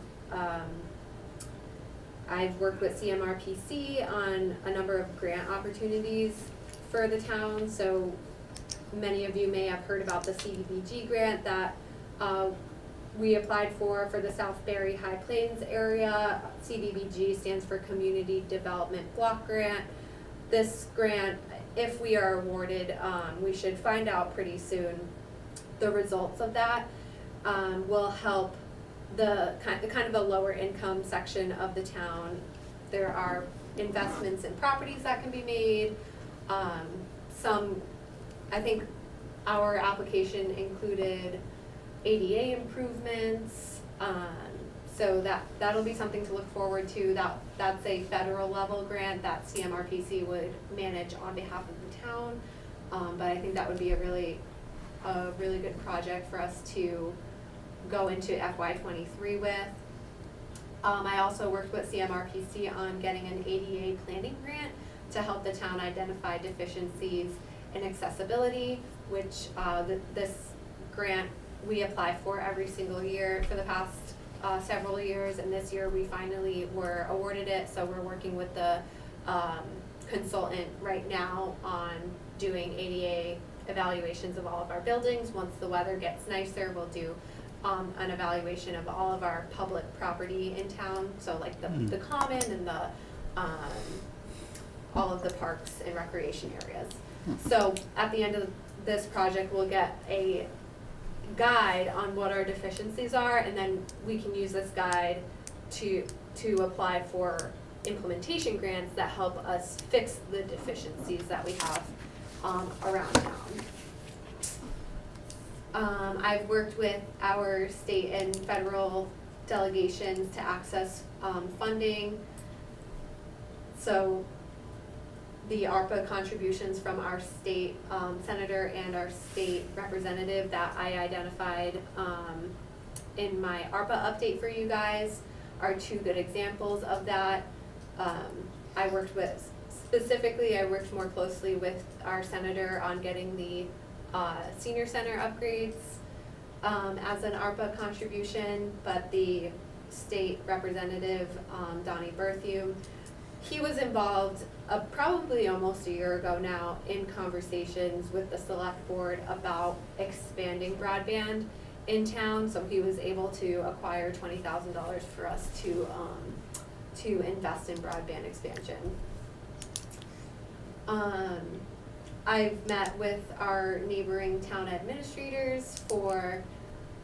I've worked with CMRPC on a number of grant opportunities for the town, so many of you may have heard about the CDBG grant that we applied for the South Barre High Plains area. CDBG stands for Community Development Block Grant. This grant, if we are awarded, we should find out pretty soon the results of that, will help the kind of the lower income section of the town. There are investments in properties that can be made. I think our application included ADA improvements, so that'll be something to look forward to. That's a federal level grant that CMRPC would manage on behalf of the town, but I think that would be a really good project for us to go into FY23 with. I also worked with CMRPC on getting an ADA planning grant to help the town identify deficiencies in accessibility, which this grant we apply for every single year for the past several years, and this year we finally were awarded it, so we're working with the consultant right now on doing ADA evaluations of all of our buildings. Once the weather gets nicer, we'll do an evaluation of all of our public property in town, so like the common and the all of the parks and recreation areas. So at the end of this project, we'll get a guide on what our deficiencies are, and then we can use this guide to apply for implementation grants that help us fix the deficiencies that we have around town. I've worked with our state and federal delegations to access funding. So the ARPA contributions from our state senator and our state representative that I identified in my ARPA update for you guys are two good examples of that. I worked more closely with our senator on getting the senior center upgrades as an ARPA contribution, but the state representative, Donnie Berthium, he was involved probably almost a year ago now in conversations with the select board about expanding broadband in town, so he was able to acquire $20,000 for us to invest in broadband expansion. I've met with our neighboring town administrators for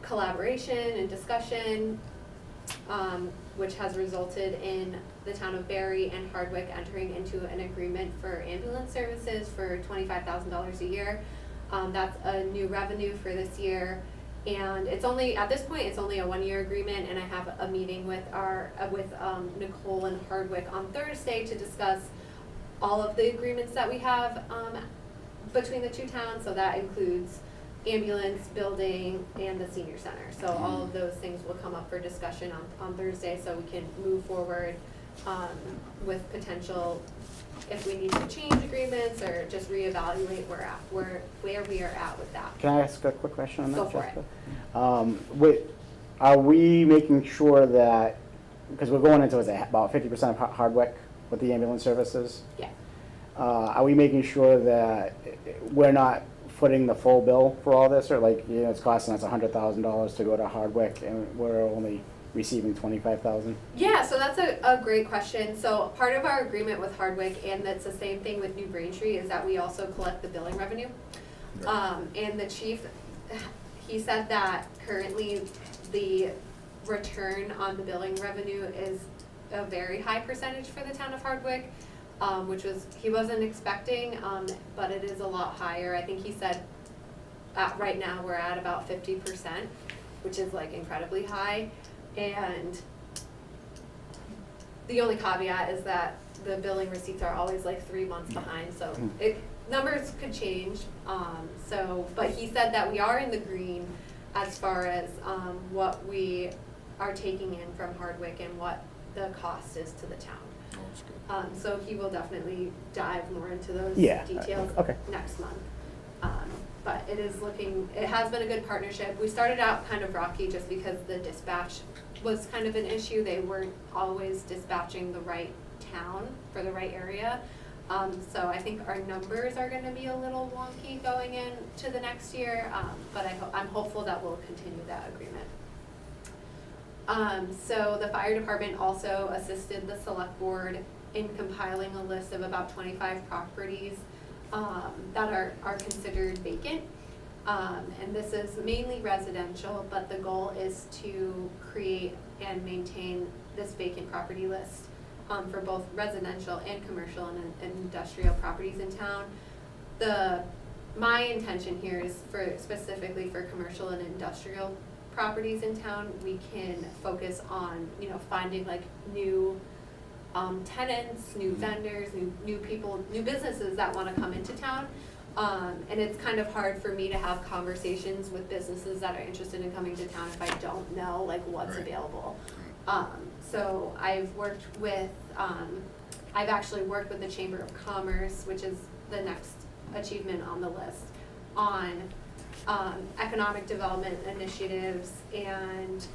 collaboration and discussion, which has resulted in the town of Barre and Hardwick entering into an agreement for ambulance services for $25,000 a year. That's a new revenue for this year, and at this point it's only a 1-year agreement, and I have a meeting with Nicole and Hardwick on Thursday to discuss all of the agreements that we have between the two towns, so that includes ambulance, building, and the senior center. So all of those things will come up for discussion on Thursday, so we can move forward with potential, if we need to change agreements or just reevaluate where we are at with that. Can I ask a quick question on that, Go for Jessica? Are we making sure that, because we're going into about 50% of Hardwick with the ambulance services? Yeah. Are we making sure that we're not footing the full bill for all this, or it's costing us $100,000 to go to Hardwick and we're only receiving $25,000? Yeah, so that's a great question. So part of our agreement with Hardwick, and that's the same thing with New Braintree, is that we also collect the billing revenue. And the chief, he said that currently the return on the billing revenue is a very high percentage for the town of Hardwick, which he wasn't expecting, but it is a lot higher. I think he said right now we're at about 50%, which is like incredibly high. And the only caveat is that the billing receipts are always like 3 months behind, so numbers could change. But he said that we are in the green as far as what we are taking in from Hardwick and what the cost is to the town. Oh, that's good. So he will definitely dive more into those Yeah, details okay. next month. But it has been a good partnership. We started out kind of rocky just because the dispatch was kind of an issue. They weren't always dispatching the right town for the right area. So I think our numbers are gonna be a little wonky going into the next year, but I'm hopeful that we'll continue that agreement. So the fire department also assisted the select board in compiling a list of about 25 properties that are considered vacant. And this is mainly residential, but the goal is to create and maintain this vacant property list for both residential and commercial and industrial properties in town. My intention here is specifically for commercial and industrial properties in town, we can focus on, finding like new tenants, new vendors, new people, new businesses that wanna come into town. And it's kind of hard for me to have conversations with businesses that are interested in coming to town if I don't know like what's Right. available. So I've actually worked with the Chamber of Commerce, which is the next achievement on the list, on economic development initiatives, and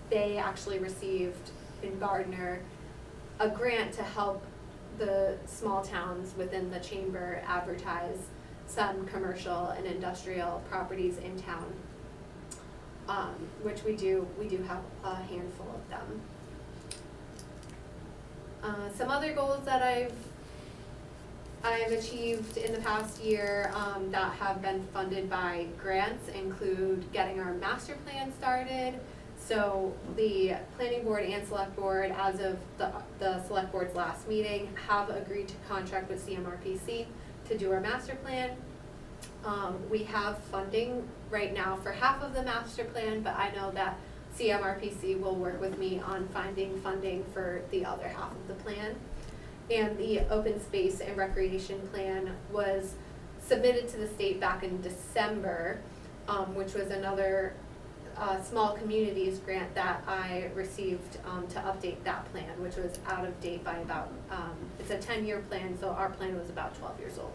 they actually received in Gardner a grant to help the small towns within the chamber advertise some commercial and industrial properties in town, which we do have a handful of them. Some other goals that I've achieved in the past year that have been funded by grants include getting our master plan started. So the planning board and select board, as of the select board's last meeting, have agreed to contract with CMRPC to do our master plan. We have funding right now for half of the master plan, but I know that CMRPC will work with me on finding funding for the other half of the plan. And the open space and recreation plan was submitted to the state back in December, which was another small communities grant that I received to update that plan, which was out of date by about, it's a 10-year plan, so our plan was about 12 years old.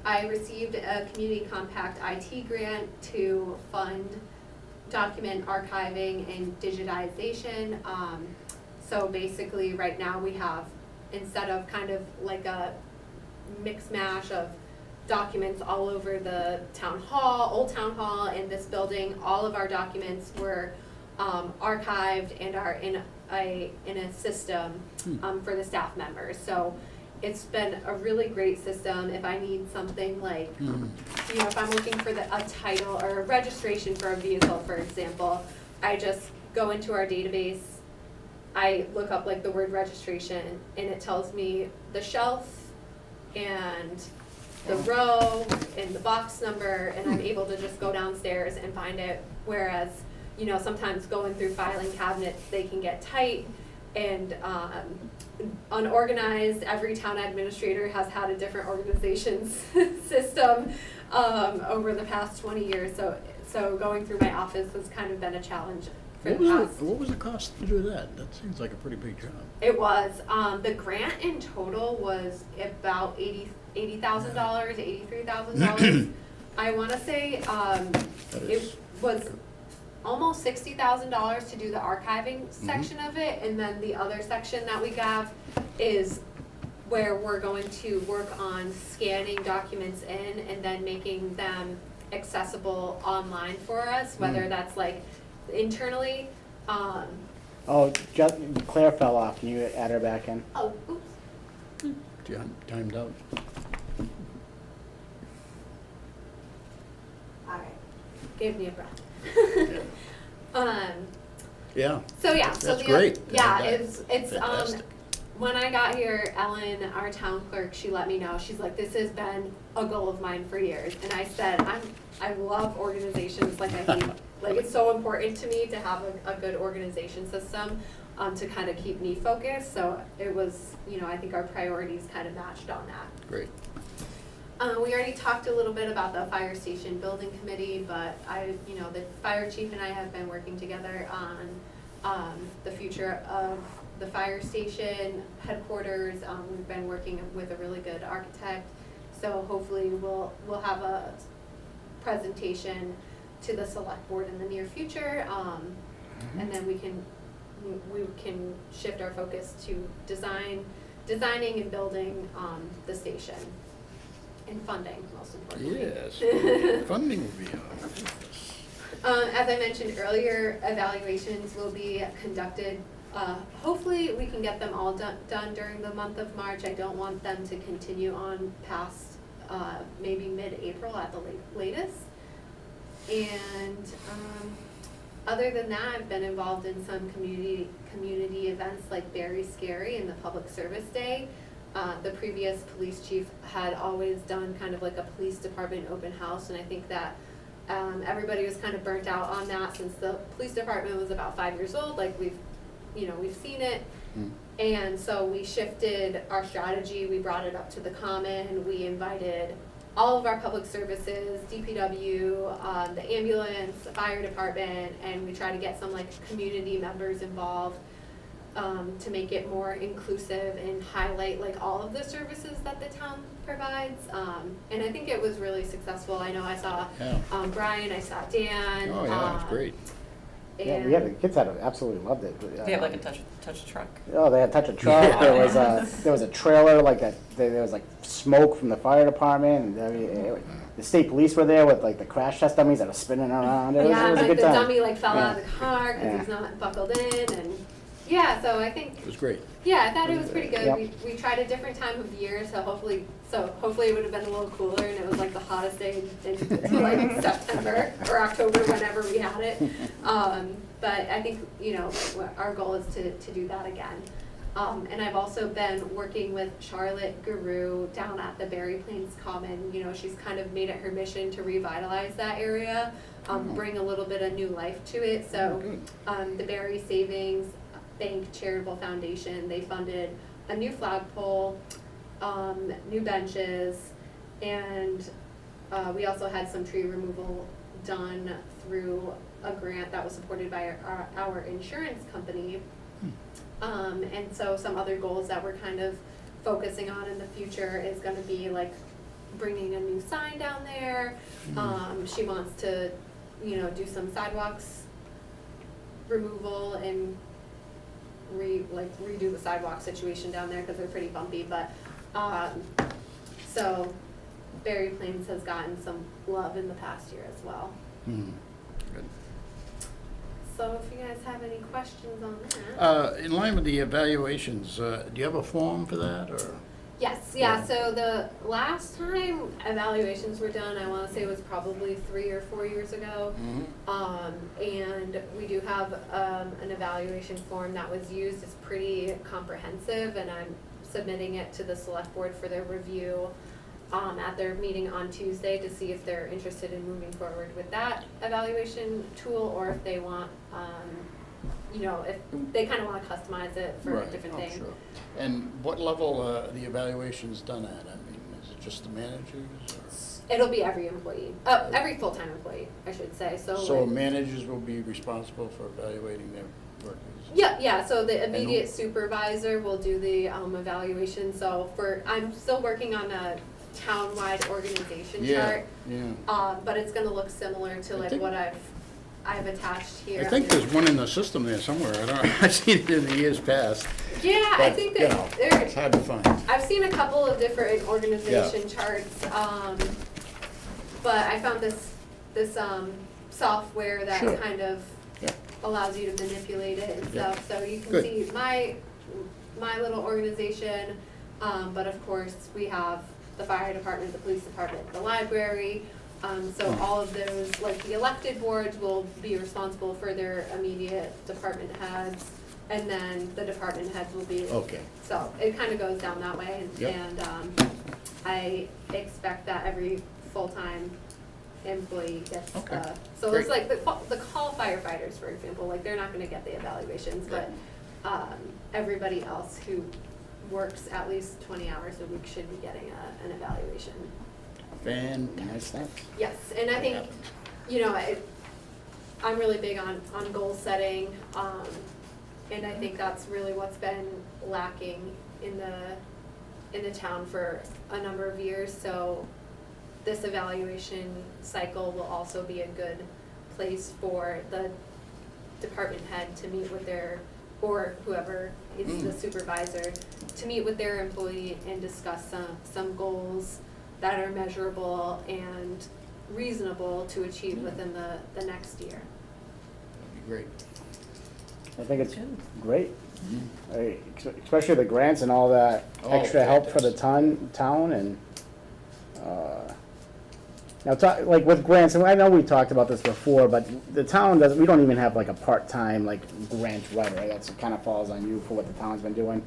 I received a community compact IT grant to fund document archiving and digitization. So basically right now we have, instead of kind of like a mix mash of documents all over the town hall, old town hall, and this building, all of our documents were archived and are in a system for the staff members. So it's been a really great system. If I need something like, if I'm looking for a title or a registration for a vehicle, for example, I just go into our database, I look up like the word registration, and it tells me the shelf and the row and the box number, and I'm able to just go downstairs and find it. Whereas, sometimes going through filing cabinets, they can get tight and unorganized. Every town administrator has had a different organizations system over the past 20 years. So going through my office has kind of been a challenge for the past. What was the cost to do that? That seems like a pretty big job. It was. The grant in total was about $80,000, $83,000. I want to say it was almost $60,000 to do the archiving section of it, and then the other section that we have is where we're going to work on scanning documents in and then making them accessible online for us, whether that's like internally. Oh, Claire fell off. Can you add her back in? Oh, oops. Timed out. All right. Gave me a breath. Yeah, So yeah, so That's the great. yeah, That- it's fantastic. when I got here, Ellen, our town clerk, she let me know. She's like, "This has been a goal of mine for years," and I said, I love organizations. Like I think like it's so important to me to have a good organization system to kind of keep me focused. So it was, I think our priorities kind of matched on that. great. We already talked a little bit about the fire station building committee, but the fire chief and I have been working together on the future of the fire station headquarters. We've been working with a really good architect, so hopefully we'll have a presentation to the select board in the near future, and then we can shift our focus to designing and building the station. And funding, most importantly. Yes, funding will be As I mentioned earlier, evaluations will be conducted. Hopefully, we can get them all done during the month of March. I don't want them to continue on past maybe mid-April at the latest. And other than that, I've been involved in some community events like Barre Scary and the Public Service Day. The previous police chief had always done kind of like a police department open house, and I think that everybody was kind of burnt out on that since the police department was about 5 years old. Like we've seen it, and so we shifted our strategy. We brought it up to the common. We invited all of our public services, DPW, the ambulance, the fire department, and we try to get some like community members involved. To make it more inclusive and highlight like all of the services that the town provides. And I think it was really successful. I know I saw Brian, I saw Dan. Oh, yeah, it's great. Yeah, the kids absolutely loved it. They have like a touch truck. Oh, they had touch a truck. There was a trailer, there was like smoke from the fire department. And, I mean, the state police were there with like the crash test dummies that were spinning around. It was a like good the time. dummy like fell out of the car because he's not buckled in, and so I think It was great. I thought it was pretty good. Yep. We tried a different time of year, so hopefully it would have been a little cooler, and it was like the hottest day in like September or October, whenever we had it. But I think our goal is to do that again. And I've also been working with Charlotte Guru down at the Barre Plains Common. She's kind of made it her mission to revitalize that area, bring a little bit of new life to it. So the Barre Savings Bank Charitable Foundation, they funded a new flagpole, new benches, and we also had some tree removal done through a grant that was supported by our insurance company. And so some other goals that we're kind of focusing on in the future is going to be like bringing a new sign down there. She wants to, do some sidewalks removal and redo the sidewalk situation down there because they're pretty bumpy. But so Barre Plains has gotten some love in the past year as well. Good. So if you guys have any questions on that. In line with the evaluations, do you have a form for that, or? Yes, yeah, so the last time evaluations were done, I wanna say it was probably 3 or 4 years ago. And we do have an evaluation form that was used. It's pretty comprehensive, and I'm submitting it to the select board for their review at their meeting on Tuesday to see if they're interested in moving forward with that evaluation tool, or if they want, if they kind of want to customize it for a different thing. Sure. And what level the evaluation's done at? I mean, is it just the managers, or? It'll be every employee, every full-time employee, I should say, So managers will be responsible for evaluating their workers? Yeah, so the immediate supervisor will do the evaluation. So I'm still working on a town-wide organization chart. But it's gonna look similar to like what I've attached here. I think there's one in the system there somewhere. I don't know. I've seen it in the years past. Yeah, But, I think that it's hard to find. I've seen a couple of different organization charts, but I found this software that kind of allows you to manipulate it and stuff. So you can see my little organization, but of course we have the fire department, the police department, the library, So all of those, like the elected boards will be responsible for their immediate department heads, and then the department heads will be. Okay. So it kind of goes down that way, Yep. and I expect that every full-time employee gets Okay. so Great. it's like the call firefighters, for example, like they're not gonna get the evaluations, but everybody else who works at least 20 hours a week should be getting an evaluation. Fantastic. Yes, and I think, happens. you know, I'm really big on goal setting, and I think that's really what's been lacking in the town for a number of years, so this evaluation cycle will also be a good place for the department head to meet with their, or whoever is the supervisor, to meet with their employee and discuss some goals that are measurable and reasonable to achieve within the next year. That'd be great. I think it's great. Especially the grants and all that Oh, extra help for the town and, now, like with grants, and I know we talked about this before, but the town doesn't, we don't even have like a part-time like grant writer, right? That's, it kind of falls on you for what the town's been doing,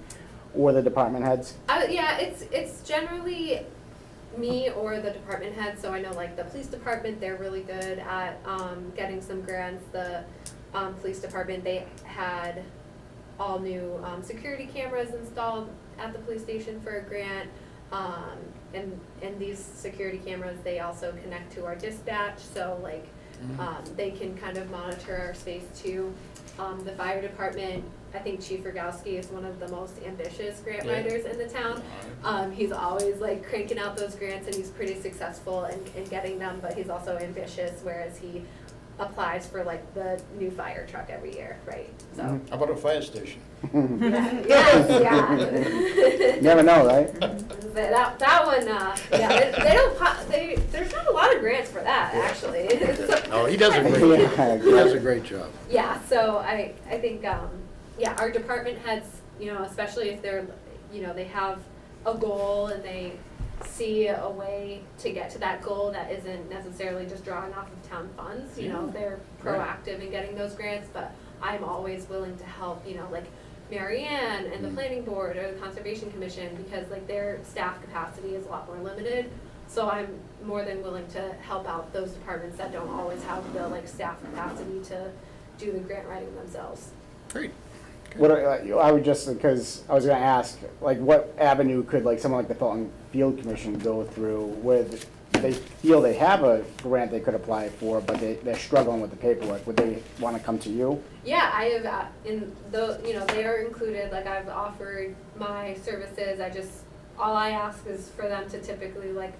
or the department heads. Yeah, it's generally me or the department head, so I know like the police department, they're really good at getting some grants. The police department, they had all new security cameras installed at the police station for a grant. And these security cameras, they also connect to our dispatch, so like they can kind of monitor our space too. The fire department, I think Chief Rogowski is one of the most ambitious grant writers in the town. He's always like cranking out those grants, and he's pretty successful in getting them, but he's also ambitious, whereas he applies for like the new fire truck every year, right? So. How about a fire station? Yeah. Never know, right? That one, there's not a lot of grants for that, actually. Oh, he does a great job. He does a great job. Yeah, so I think, our department heads, you know, especially if they're, you know, they have a goal and they see a way to get to that goal that isn't necessarily just drawing off of town funds, you know, they're proactive in getting those grants, but I'm always willing to help, you know, like Mary Ann and the planning board or the conservation commission, because like their staff capacity is a lot more limited. So I'm more than willing to help out those departments that don't always have the like staff capacity to do the grant writing themselves. Great. What, I would just, because I was gonna ask, like, what avenue could like someone like the Felton Field Commission go through with, they feel they have a grant they could apply for, but they're struggling with the paperwork? Would they wanna come to you? Yeah, I have, you know, they are included, like I've offered my services, all I ask is for them to typically, like,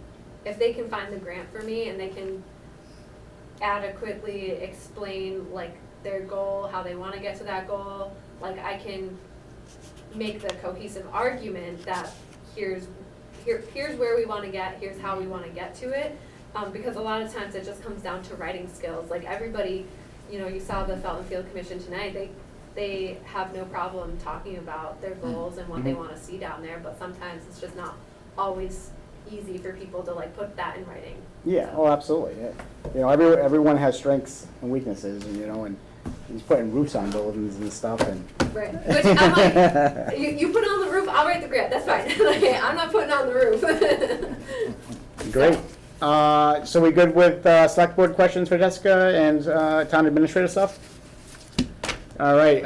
if they can find the grant for me and they can adequately explain, like, their goal, how they wanna get to that goal, like, I can make the cohesive argument that here's where we wanna get, here's how we wanna get to it, because a lot of times it just comes down to writing skills. Like everybody, you know, you saw the Felton Field Commission tonight, they have no problem talking about their goals and what they wanna see down there, but sometimes it's just not always easy for people to like put that in writing. Yeah, oh, absolutely, yeah. You know, everyone has strengths and weaknesses, and, you know, and he's putting roofs on buildings and stuff, and. Right, which I'm like, you put it on the roof, I'll write the grant, that's fine. Like, I'm not putting on the roof. Great. So we good with select board questions for Jessica and town administrator stuff? All right,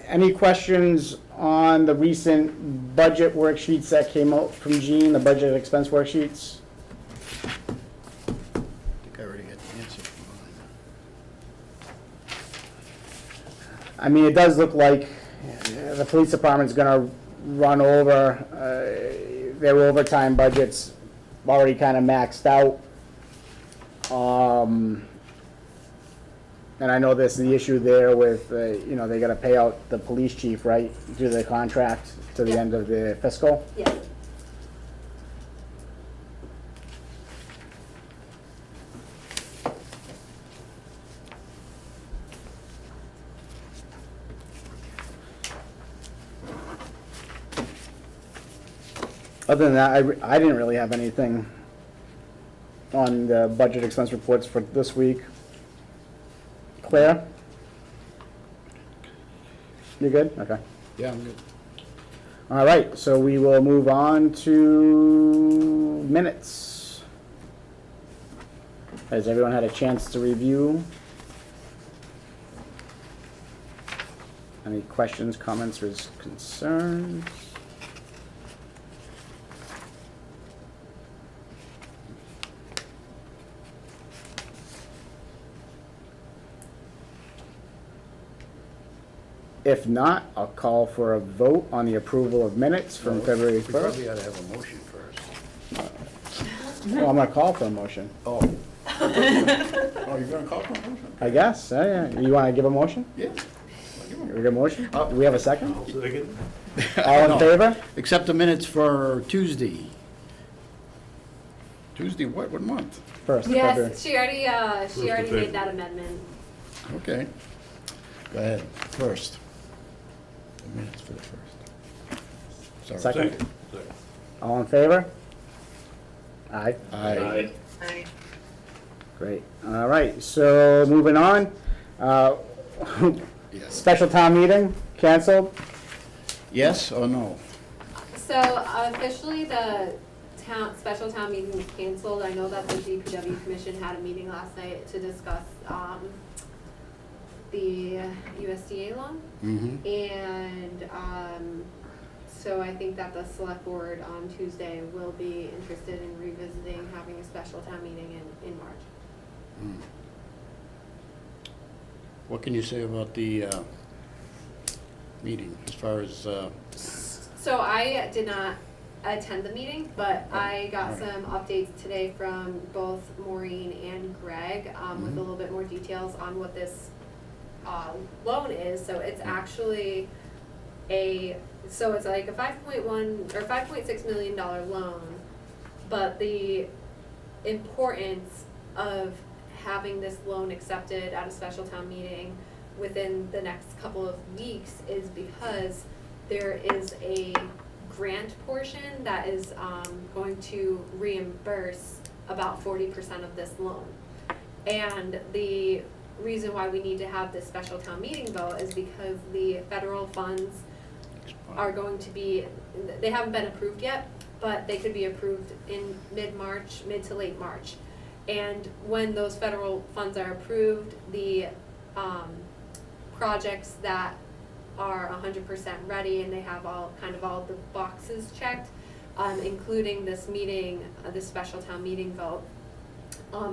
any questions on the recent budget worksheets that came out from Jean, the budget expense worksheets? I think I already got the answer from mine. I mean, it does look like the police department's gonna run over, their overtime budget's already kind of maxed out. And I know there's the issue there with, you know, they gotta pay out the police chief, right, through the contract to the Yeah. end of the fiscal. Yeah. Other than that, I didn't really have anything on the budget expense reports for this week. Claire? You good? Okay. Yeah, I'm good. All right, so we will move on to minutes. Has everyone had a chance to review? Any questions, comments, or concerns? If not, I'll call for a vote on the approval of minutes from February We 1st. probably ought to have a motion first. Well, I'm gonna call for a motion, Oh. Oh, you're gonna call for a motion? I guess. Yeah. You wanna give a motion? Yeah. We get a motion? Do we have a second? I'll second. All in No. favor? Accept the minutes for Tuesday. Tuesday, what month? First, February. Yes, she already February. made that amendment. Okay. Go ahead, first. The minutes for the first. Sorry. Second. Second. Second. All in favor? Aye. Aye. Aye. Great. All right, so moving on. Yes. Special town meeting canceled. Yes or no? So officially, the special town meeting was canceled. I know that the DPW commission had a meeting last night to discuss, the USDA loan. Mm-hmm. And, so I think that the select board on Tuesday will be interested in revisiting having a special town meeting in March. What can you say about the meeting as far as, So I did not attend the meeting, but I got alright. some updates today from both Maureen and Greg, with a little bit more details on what this loan is. So it's actually it's like a 5.1 or $5.6 million loan, but the importance of having this loan accepted at a special town meeting within the next couple of weeks is because there is a grant portion that is going to reimburse about 40% of this loan. And the reason why we need to have this special town meeting vote is because the federal funds are going to be, they haven't been approved yet, but they could be approved in mid to late March. And when those federal funds are approved, the projects that are 100% ready and they have all the boxes checked, including this meeting, this special town meeting vote,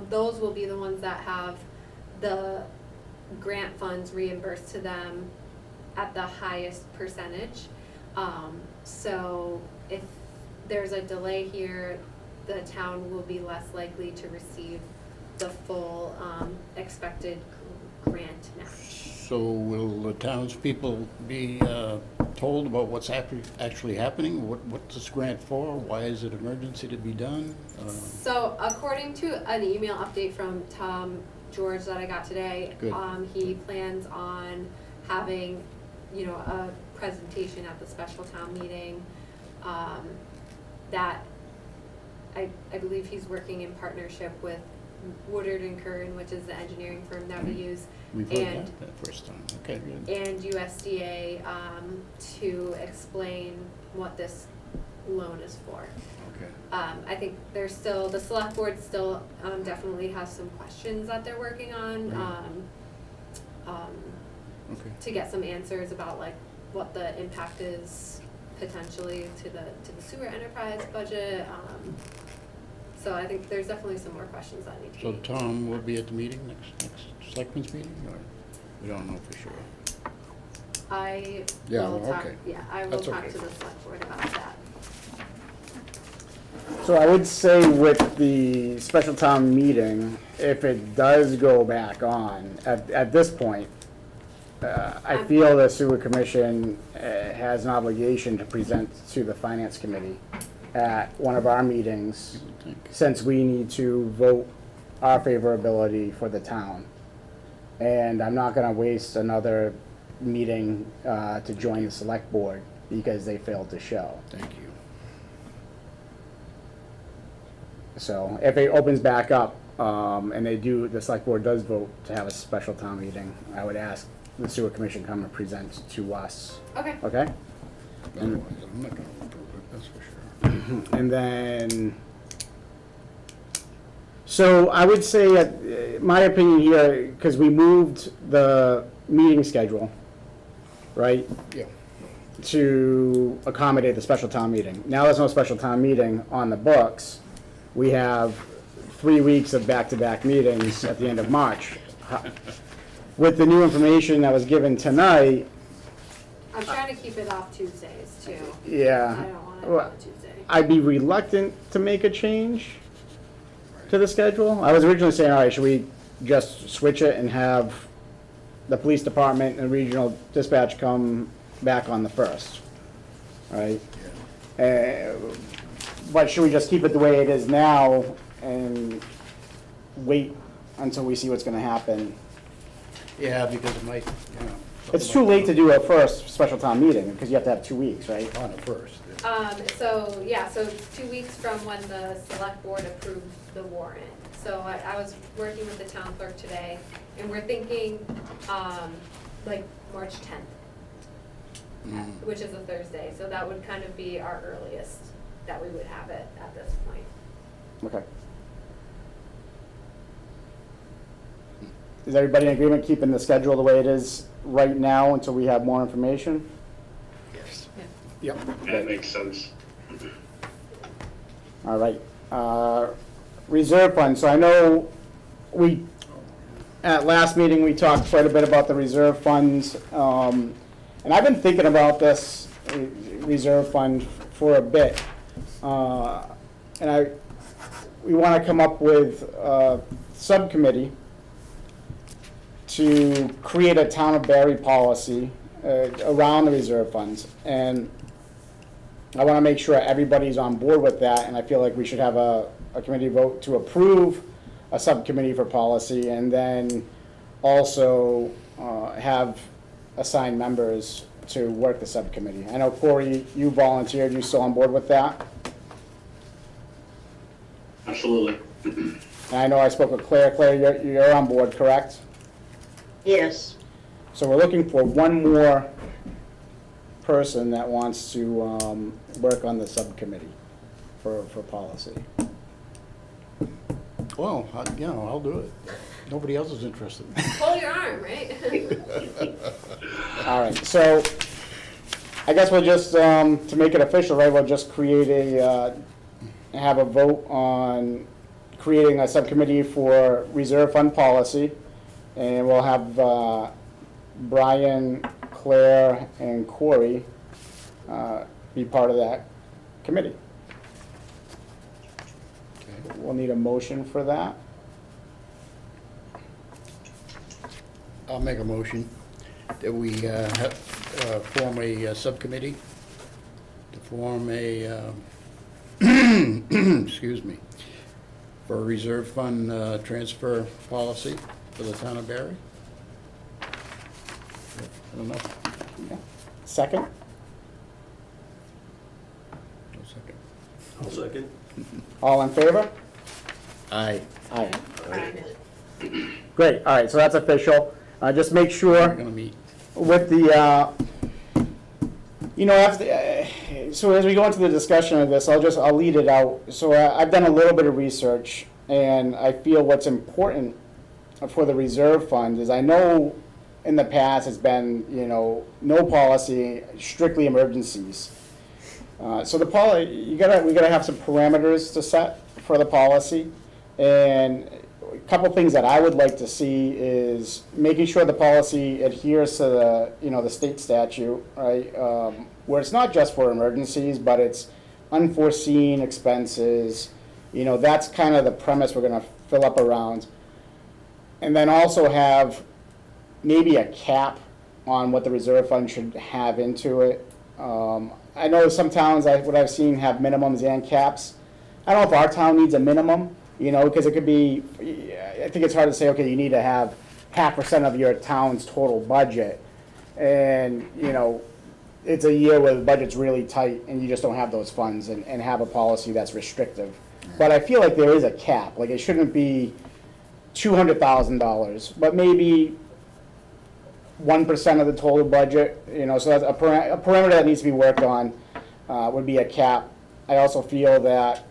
those will be the ones that have the grant funds reimbursed to them at the highest percentage. So if there's a delay here, the town will be less likely to receive the full expected grant match. so will the townspeople be told about what's actually happening? What's this grant for? Why is it emergency to be done? So according to an email update from Tom George that I got today, Good. He plans on having, a presentation at the special town meeting, that I believe he's working in partnership with Woodard and Curran, which is the engineering firm that we use, We've heard and that first time. Okay, good. and USDA, to explain what this loan is for. Okay. I think there's still, the select board still, definitely has some questions that they're working on, Okay. to get some answers about like what the impact is potentially to the sewer enterprise budget. So I think there's definitely some more questions that need to be. So Tom will be at the meeting, next selectmen's meeting, or we don't know for sure? I Yeah, will well, talk, okay. I will That's talk okay. to the select board about that. So I would say with the special town meeting, if it does go back on, at this point, I feel the sewer commission has an obligation to present to the finance committee at one of our meetings, You would think. since we need to vote our favorability for the town. And I'm not gonna waste another meeting to join the select board because they failed to show. Thank you. So if it opens back up, and the select board does vote to have a special town meeting, I would ask the sewer commission come and present to us, Okay. okay? Otherwise, I'm not gonna approve it, that's for sure. And then, so I would say, my opinion here, because we moved the meeting schedule, right, Yeah. to accommodate the special town meeting. Now there's no special town meeting on the books. We have 3 weeks of back-to-back meetings at the end of March. With the new information that was given tonight, I'm trying to keep it off Tuesdays too. yeah. I don't want it on a Tuesday. I'd be reluctant to make a change to the schedule. I was originally saying, all right, should we just switch it and have the police department and regional dispatch come back on the 1st, right? But should we just keep it the way it is now and wait until we see what's gonna happen? Yeah, because it might, you know. It's too late to do a first special town meeting, because you have to have 2 weeks, right? On it first. So, yeah, so it's 2 weeks from when the select board approved the warrant. So I was working with the town clerk today, and we're thinking, like, March 10th, which is a Thursday. So that would kind of be our earliest that we would have it at this point. Okay. Is everybody in agreement keeping the schedule the way it is right now until we have more information? Yes. Yeah. Yep. That makes sense. All right. Reserve fund, so I know at last meeting, we talked quite a bit about the reserve funds. And I've been thinking about this reserve fund for a bit. And we want to come up with a subcommittee to create a town of Barre policy around the reserve funds. And I want to make sure everybody's on board with that, and I feel like we should have a committee vote to approve a subcommittee for policy, and then also have assigned members to work the subcommittee. I know, Corey, you volunteered. You still on board with that? Absolutely. And I know I spoke with Claire. Claire, you're on board, correct? Yes. So we're looking for one more person that wants to work on the subcommittee for policy. Well, I'll do it. Nobody else is interested. Pull your arm, right? All right, so I guess we'll just, to make it official, right, we'll just create have a vote on creating a subcommittee for reserve fund policy. And we'll have Brian, Claire, and Corey be part of that committee. Okay. We'll need a motion for that. I'll make a motion that we form a subcommittee to form a, excuse me, for a reserve fund transfer policy for the town of Barre. I don't know. Yeah. Second? No second. I'll second. All in favor? Aye. Aye. Great, all right, so that's official. Just make We're sure gonna meet. with the, after, so as we go into the discussion of this, I'll lead it out. So I've done a little bit of research, and I feel what's important for the reserve fund is, I know in the past it's been, no policy, strictly emergencies. So the we gotta have some parameters to set for the policy. And a couple things that I would like to see is making sure the policy adheres to the state statute, right? Where it's not just for emergencies, but it's unforeseen expenses. That's kind of the premise we're gonna fill up around. And then also have maybe a cap on what the reserve fund should have into it. I know some towns, what I've seen, have minimums and caps. I don't know if our town needs a minimum, because it could be, I think it's hard to say, okay, you need to have 0.5% of your town's total budget. And, it's a year where the budget's really tight and you just don't have those funds and have a policy that's restrictive. But I feel like there is a cap, like it shouldn't be $200,000, but maybe 1% of the total budget, you know, so that's a parameter that needs to be worked on, would be a cap. I also feel that,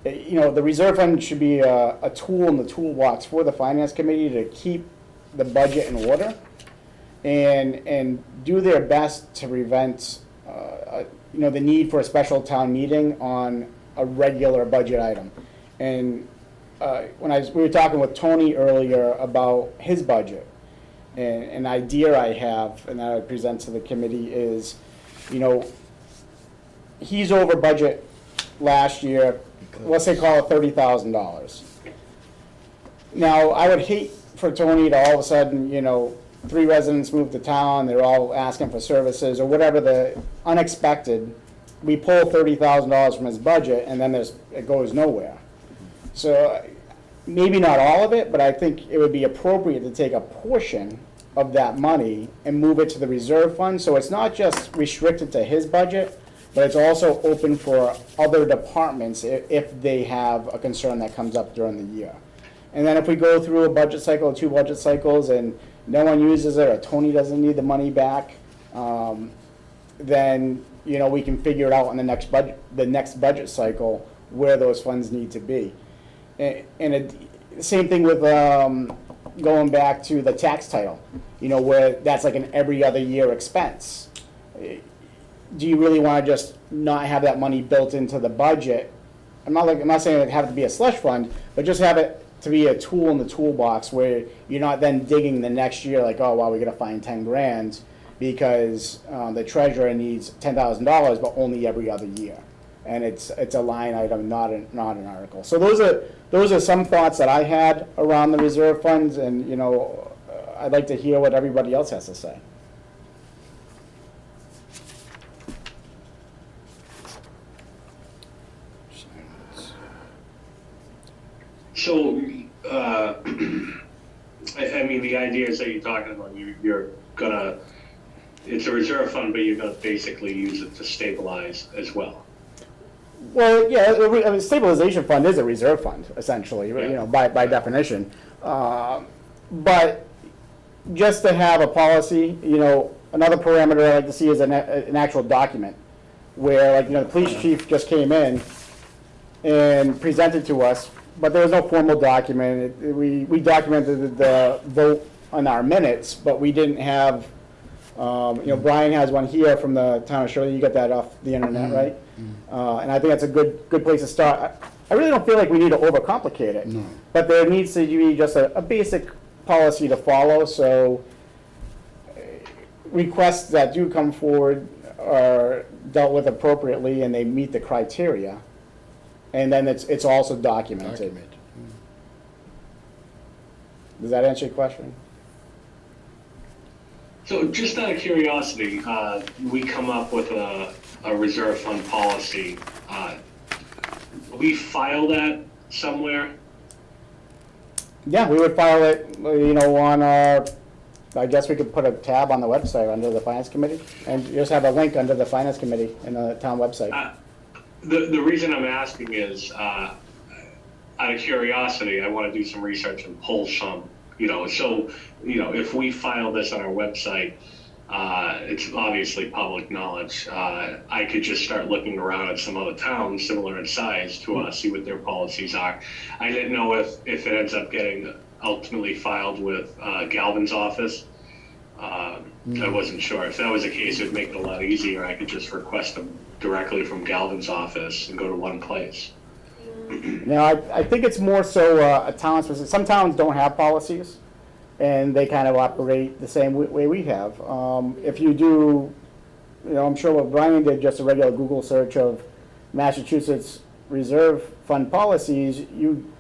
you know, the reserve fund should be a tool in the toolbox for the finance committee to keep the budget in order and do their we prevent, you know, the need for a special town meeting on a regular budget item. And we were talking with Tony earlier about his budget, and an idea I have and that I present to the committee is, you know, he's over budget last year, let's say call it $30,000. Now, I would hate for Tony to all of a sudden, you know, 3 residents move to town, they're all asking for services or whatever the unexpected, we pull $30,000 from his budget and then it goes nowhere. So maybe not all of it, but I think it would be appropriate to take a portion of that money and move it to the reserve fund. So it's not just restricted to his budget, but it's also open for other departments if they have a concern that comes up during the year. And then if we go through a budget cycle, 2 budget cycles, and no one uses it, or Tony doesn't need the money back, then, you know, we can figure it out in the next budget cycle where those funds need to be. And same thing with going back to the tax title, you know, where that's like an every other year expense. Do you really want to just not have that money built into the budget? I'm not saying it have to be a slush fund, but just have it to be a tool in the toolbox where you're not then digging the next year like, oh, wow, we got to find 10 grand because the treasurer needs $10,000, but only every other year. And it's a line item, not an article. So those are some thoughts that I had around the reserve funds, and, you know, I'd like to hear what everybody else has to say. So, I mean, the idea is that you're talking about, you're gonna, it's a reserve fund, but you're gonna basically use it to stabilize as well. Well, yeah, I mean, stabilization fund is a reserve fund, essentially, you know, by definition. But just to have a policy, you know, another parameter I like to see is an actual document where, like, you know, the police chief just came in and presented to us, but there was no formal document. We documented the vote on our minutes, but we didn't have, you know, Brian has one here from the town of Shirley. You got that off the internet, right? And I think that's a good place to start. I really don't feel like we need to overcomplicate it, but there needs to be just a basic policy to follow. So requests that do come forward are dealt with appropriately and they meet the criteria. And then it's also documented. Does that answer your question? So just out of curiosity, we come up with a reserve fund policy. We file that somewhere? Yeah, we would file it, you know, on our, I guess we could put a tab on the website under the finance committee and just have a link under the finance committee in the town website. The reason I'm asking is, out of curiosity, I want to do some research and pull some, you know, so, you know, if we file this on our website, it's obviously public knowledge. I could just start looking around at some other towns similar in size to us, see what their policies are. I didn't know if it ends up getting ultimately filed with Galvin's office. I wasn't sure. If that was the case, it would make it a lot easier. I could just request them directly from Galvin's office and go to one place. Now, I think it's more so a town specific. Some towns don't have policies, and they kind of operate the same way we have. If you do, you know, I'm sure what Brian did, just a regular Google search of Massachusetts reserve fund policies,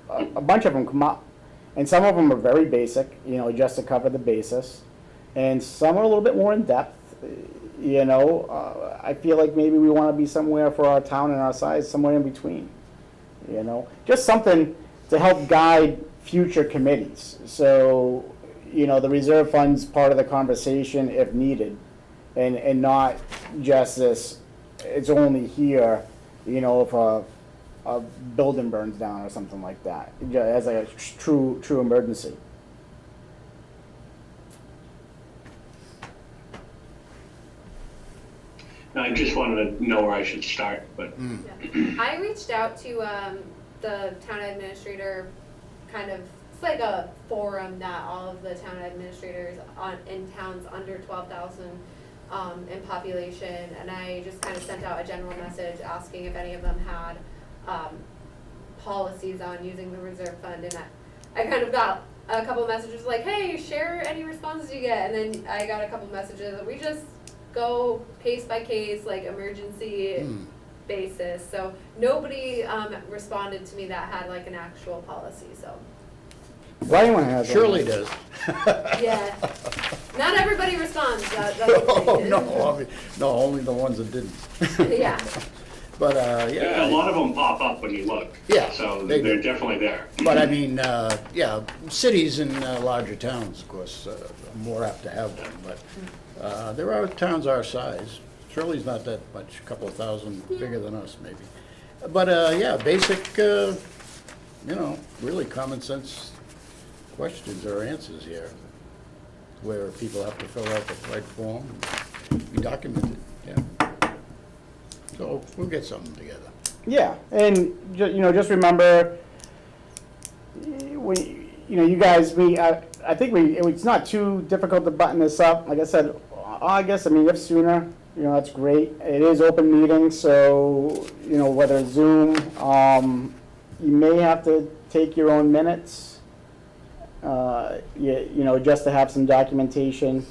a bunch of them come up. And some of them are very basic, you know, just to cover the basis. And some are a little bit more in depth. You know, I feel like maybe we want to be somewhere for our town and our size, somewhere in between. You know, just something to help guide future committees. So, you know, the reserve fund's part of the conversation if needed. and not just this, it's only here, you know, if a building burns down or something like that, as like a true emergency. I just wanted to know where I should start, but Yeah. I reached out to the town administrator, kind of, it's like a forum that all of the town administrators in towns under 12,000 in population, and I just kind of sent out a general message asking if any of them had policies on using the reserve fund, and I kind of got a couple messages like, hey, share any responses you get, and then I got a couple messages that we just go case by case, like emergency basis. So nobody responded to me that had like an actual policy, so. Well, anyone has one. Shirley does. Yeah, not everybody responds, that's the Oh, thing. no, no, only the ones that didn't. Yeah, But, a yeah, lot of them pop up when you look. Yeah, So they they're do. definitely there. but I mean, yeah, cities and larger towns, of course, are more apt to have one, but there are towns our size. Shirley's not that much, a couple of thousand bigger than us, maybe. But, yeah, basic, you know, really common sense questions or answers here, where people have to fill out the right form and be documented, yeah. So we'll get something together. Yeah, and you know, just remember, we, you know, you guys, I think it's not too difficult to button this up. Like I said, August, I mean, if sooner, you know, that's great. It is open meeting, so, you know, whether it's Zoom, you may have to take your own minutes, you know, just to have some documentation.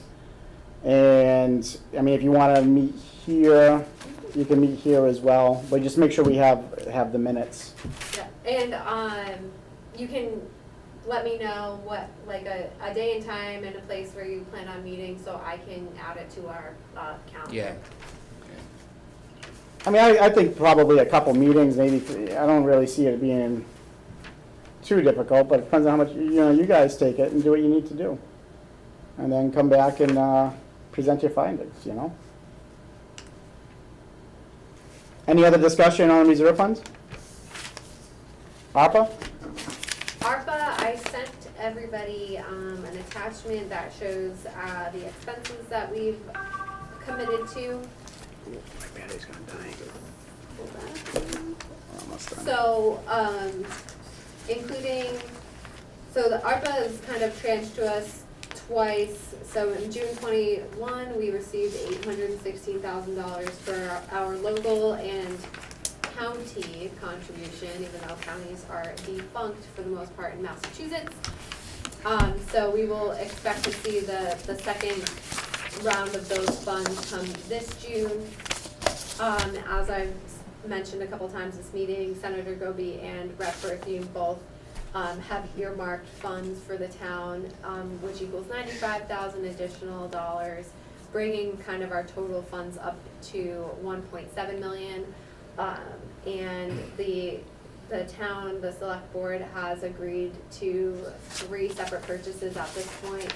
And, I mean, if you want to meet here, you can meet here as well, but just make sure we have the minutes. yeah, and you can let me know what, like a day and time and a place where you plan on meeting, so I can add it to our calendar. Yeah. I mean, I think probably a couple meetings, maybe, I don't really see it being too difficult, but it depends on how much, you know, you guys take it and do what you need to do. And then come back and present your findings, you know? Any other discussion on reserve funds? ARPA? ARPA, I sent everybody an attachment that shows the expenses that we've committed to. My battery's gonna die. Hold on. Almost done. So, including, so the ARPA is kind of tranched to us twice. So in June 21, we received $816,000 for our local and county contribution, even though counties are defunct for the most part in Massachusetts. So we will expect to see the second round of those funds come this June. As I've mentioned a couple times this meeting, Senator Goby and Rep. Berthium both have earmarked funds for the town, which equals $95,000 additional dollars, bringing kind of our total funds up to $1.7 million. And the town, the select board has agreed to 3 separate purchases at this point.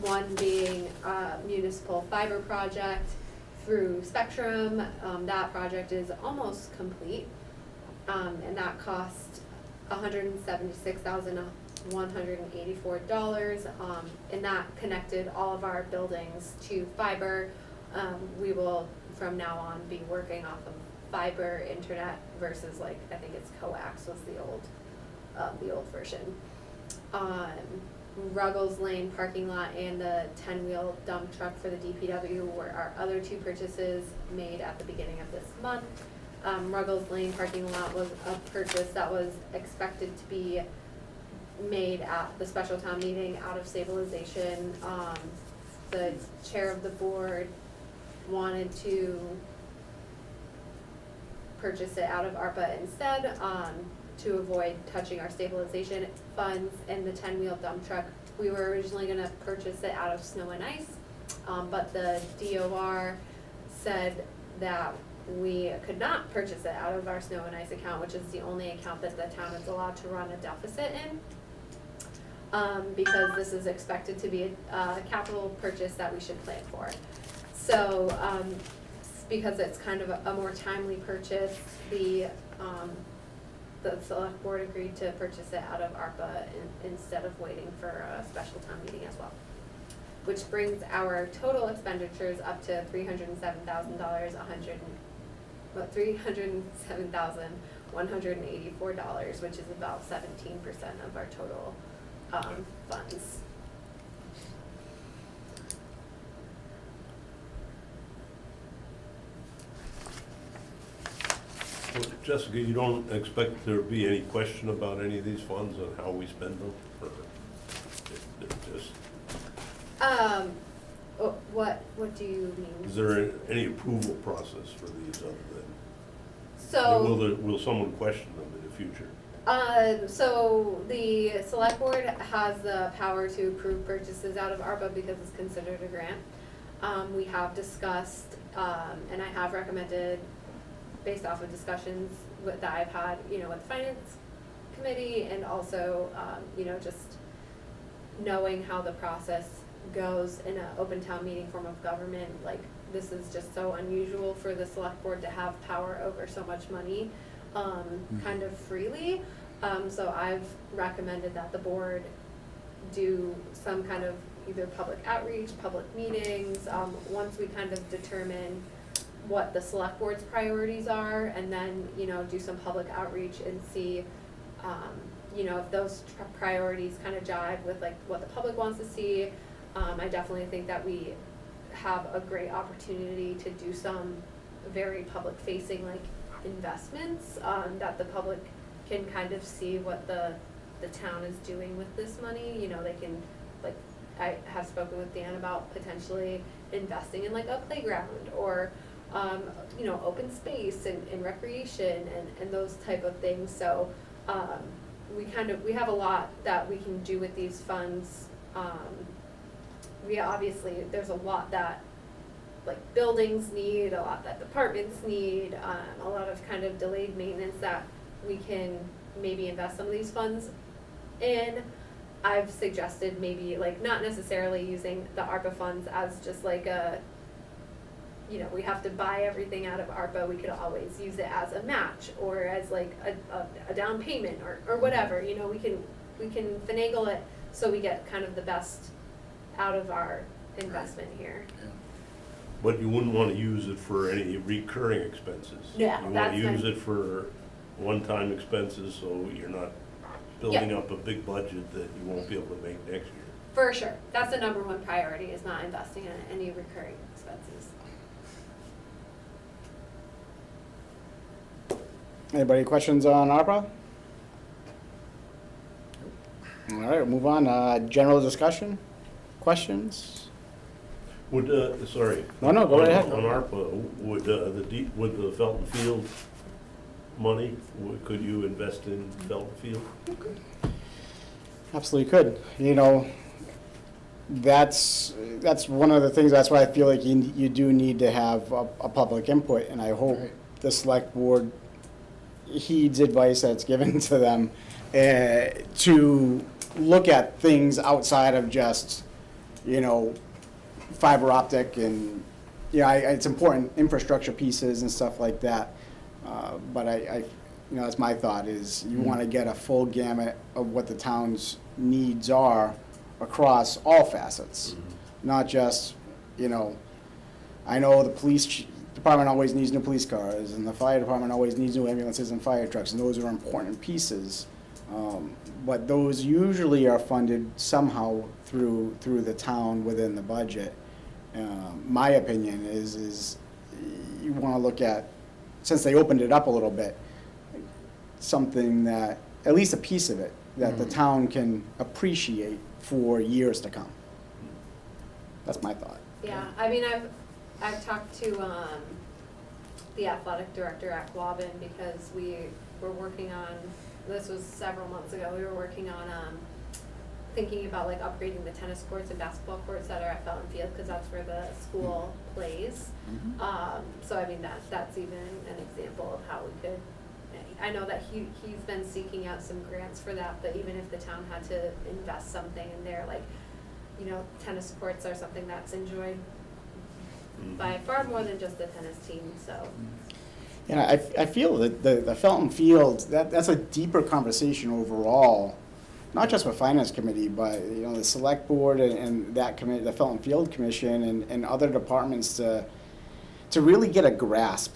One being a municipal fiber project through Spectrum. That project is almost complete, and that cost $176,184, and that connected all of our buildings to fiber. We will from now on be working off of fiber internet versus, like, I think it's coax was the old version. Ruggles Lane parking lot and the 10-wheel dump truck for the DPW were our other 2 purchases made at the beginning of this month. Ruggles Lane parking lot was a purchase that was expected to be made at the special town meeting out of stabilization. The chair of the board wanted to purchase it out of ARPA instead, to avoid touching our stabilization funds. And the 10-wheel dump truck, we were originally gonna purchase it out of snow and ice, but the DOR said that we could not purchase it out of our snow and ice account, which is the only account that the town is allowed to run a deficit in, because this is expected to be a capital purchase that we should plan for. So, because it's kind of a more timely purchase, the select board agreed to purchase it out of ARPA instead of waiting for a special town meeting as well. Which brings our total expenditures up to $307,184, which is about 17% of our total funds. Well, Jessica, you don't expect there to be any question about any of these funds and how we spend them? Or it just, What do you mean? is there any approval process for these other than? So. Will someone question them in the future? So the select board has the power to approve purchases out of ARPA because it's considered a grant. We have discussed, and I have recommended, based off of discussions that I've had, with the finance committee, and also, just knowing how the process goes in an open town meeting form of government, like, this is just so unusual for the select board to have power over so much money, kind of freely. So I've recommended that the board do some kind of either public outreach, public meetings, once we kind of determine what the select board's priorities are, and then, do some public outreach and see, if those priorities kind of jive with like what the public wants to see. I definitely think that we have a great opportunity to do some very public facing like investments, that the public can kind of see what the town is doing with this money. They can, like, I have spoken with Dan about potentially investing in like a playground or open space and recreation and those type of things. So we have a lot that we can do with these funds. There's a lot that like buildings need, a lot that departments need, a lot of kind of delayed maintenance that we can maybe invest some of these funds in. I've suggested maybe like not necessarily using the ARPA funds as just like we have to buy everything out of ARPA. We could always use it as a match or as like a down payment or whatever. We can finagle it so we get kind of the best out of our investment here. Yeah. But you wouldn't want to use it for any recurring expenses? Yeah, You want that's to use my- it for one-time expenses, so you're not building up a big budget that you won't be able to make next year? For sure. That's the number one priority, is not investing in any recurring expenses. Anybody questions on ARPA? All right, we'll move on. General discussion? Questions? Would, sorry. No, go right ahead. On ARPA, would the Felton Field money, could you invest in Felton Field? Absolutely could. That's one of the things, that's why I feel like you do need to have a public input, and I hope the select board heeds advice that's given to them to look at things outside of just, fiber optic and, it's important, infrastructure pieces and stuff like that. But that's my thought, is you want to get a full gamut of what the town's needs are across all facets, not just, I know the police department always needs new police cars, and the fire department always needs new ambulances and fire trucks, and those are important pieces. But those usually are funded somehow through the town within the budget. My opinion is you want to look at, since they opened it up a little bit, something that, at least a piece of it, that the town can appreciate for years to come. That's my thought. Yeah, I've talked to the athletic director at Quabbin, because we were working on, this was several months ago, we were working on thinking about like upgrading the tennis courts and basketball courts that are at Felton Field, because that's where the school plays. So that's even an example of how we could, I know that he's been seeking out some grants for that, but even if the town had to invest something in there, like, tennis courts are something that's enjoyed by far more than just the tennis team, so. And I feel that the Felton Field, that's a deeper conversation overall, not just with Finance Committee, but, you know, the Selectboard and that committee, the Felton Field Commission and other departments to really get a grasp.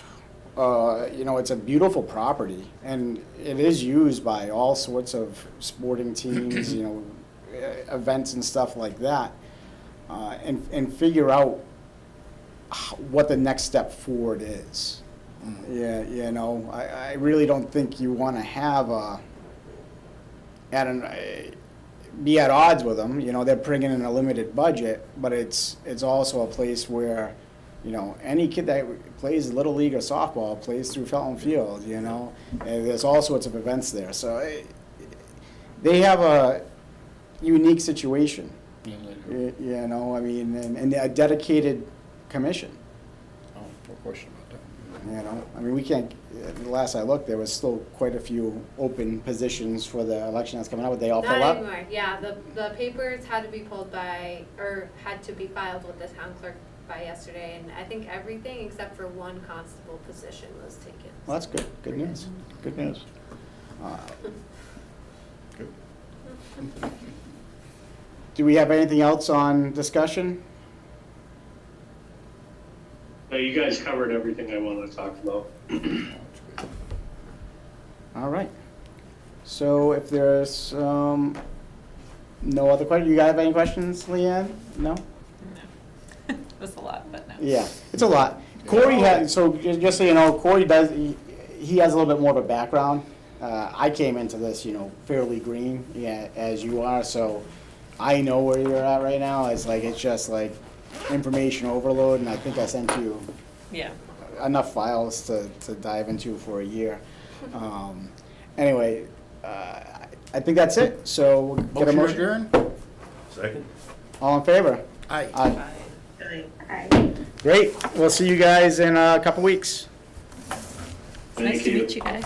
You know, it's a beautiful property, and it is used by all sorts of sporting teams, you know, events and stuff like that, and figure out what the next step forward is. Yeah, you know, I really don't think you want to have be at odds with them. You know, they're bringing in a limited budget, but it's also a place where, you know, any kid that plays Little League or softball plays through Felton Field, you know. And there's all sorts of events there. So they have a unique situation, you know, I mean, and a dedicated commission. Oh, no question about that. You know, I mean, we can't, the last I looked, there was still quite a few open positions for the election that's coming up, but they all fill Not up? anymore, yeah, the papers had to be pulled by, or had to be filed with the town clerk by yesterday, and I think everything except for one constable position was taken. Well, that's good, good news, good news. Good. Do we have anything else on discussion? You guys covered everything I wanted to talk about. All right. So if there's no other questions, you guys have any questions, Leanne? No? It was a lot, but no. Yeah, it's a lot. Corey had, so just so you know, Corey does, he has a little bit more of a background. I came into this, you know, fairly green, yeah, as you are, so I know where you're at right now. It's just like information overload, and I think I sent you Yeah. enough files to dive into for a year. Anyway, I think that's it, so we'll get a Motion motion. adjourned? Second? All in favor? Aye. Aye. Aye. Great, we'll see you guys in a couple weeks. It's nice to meet you guys.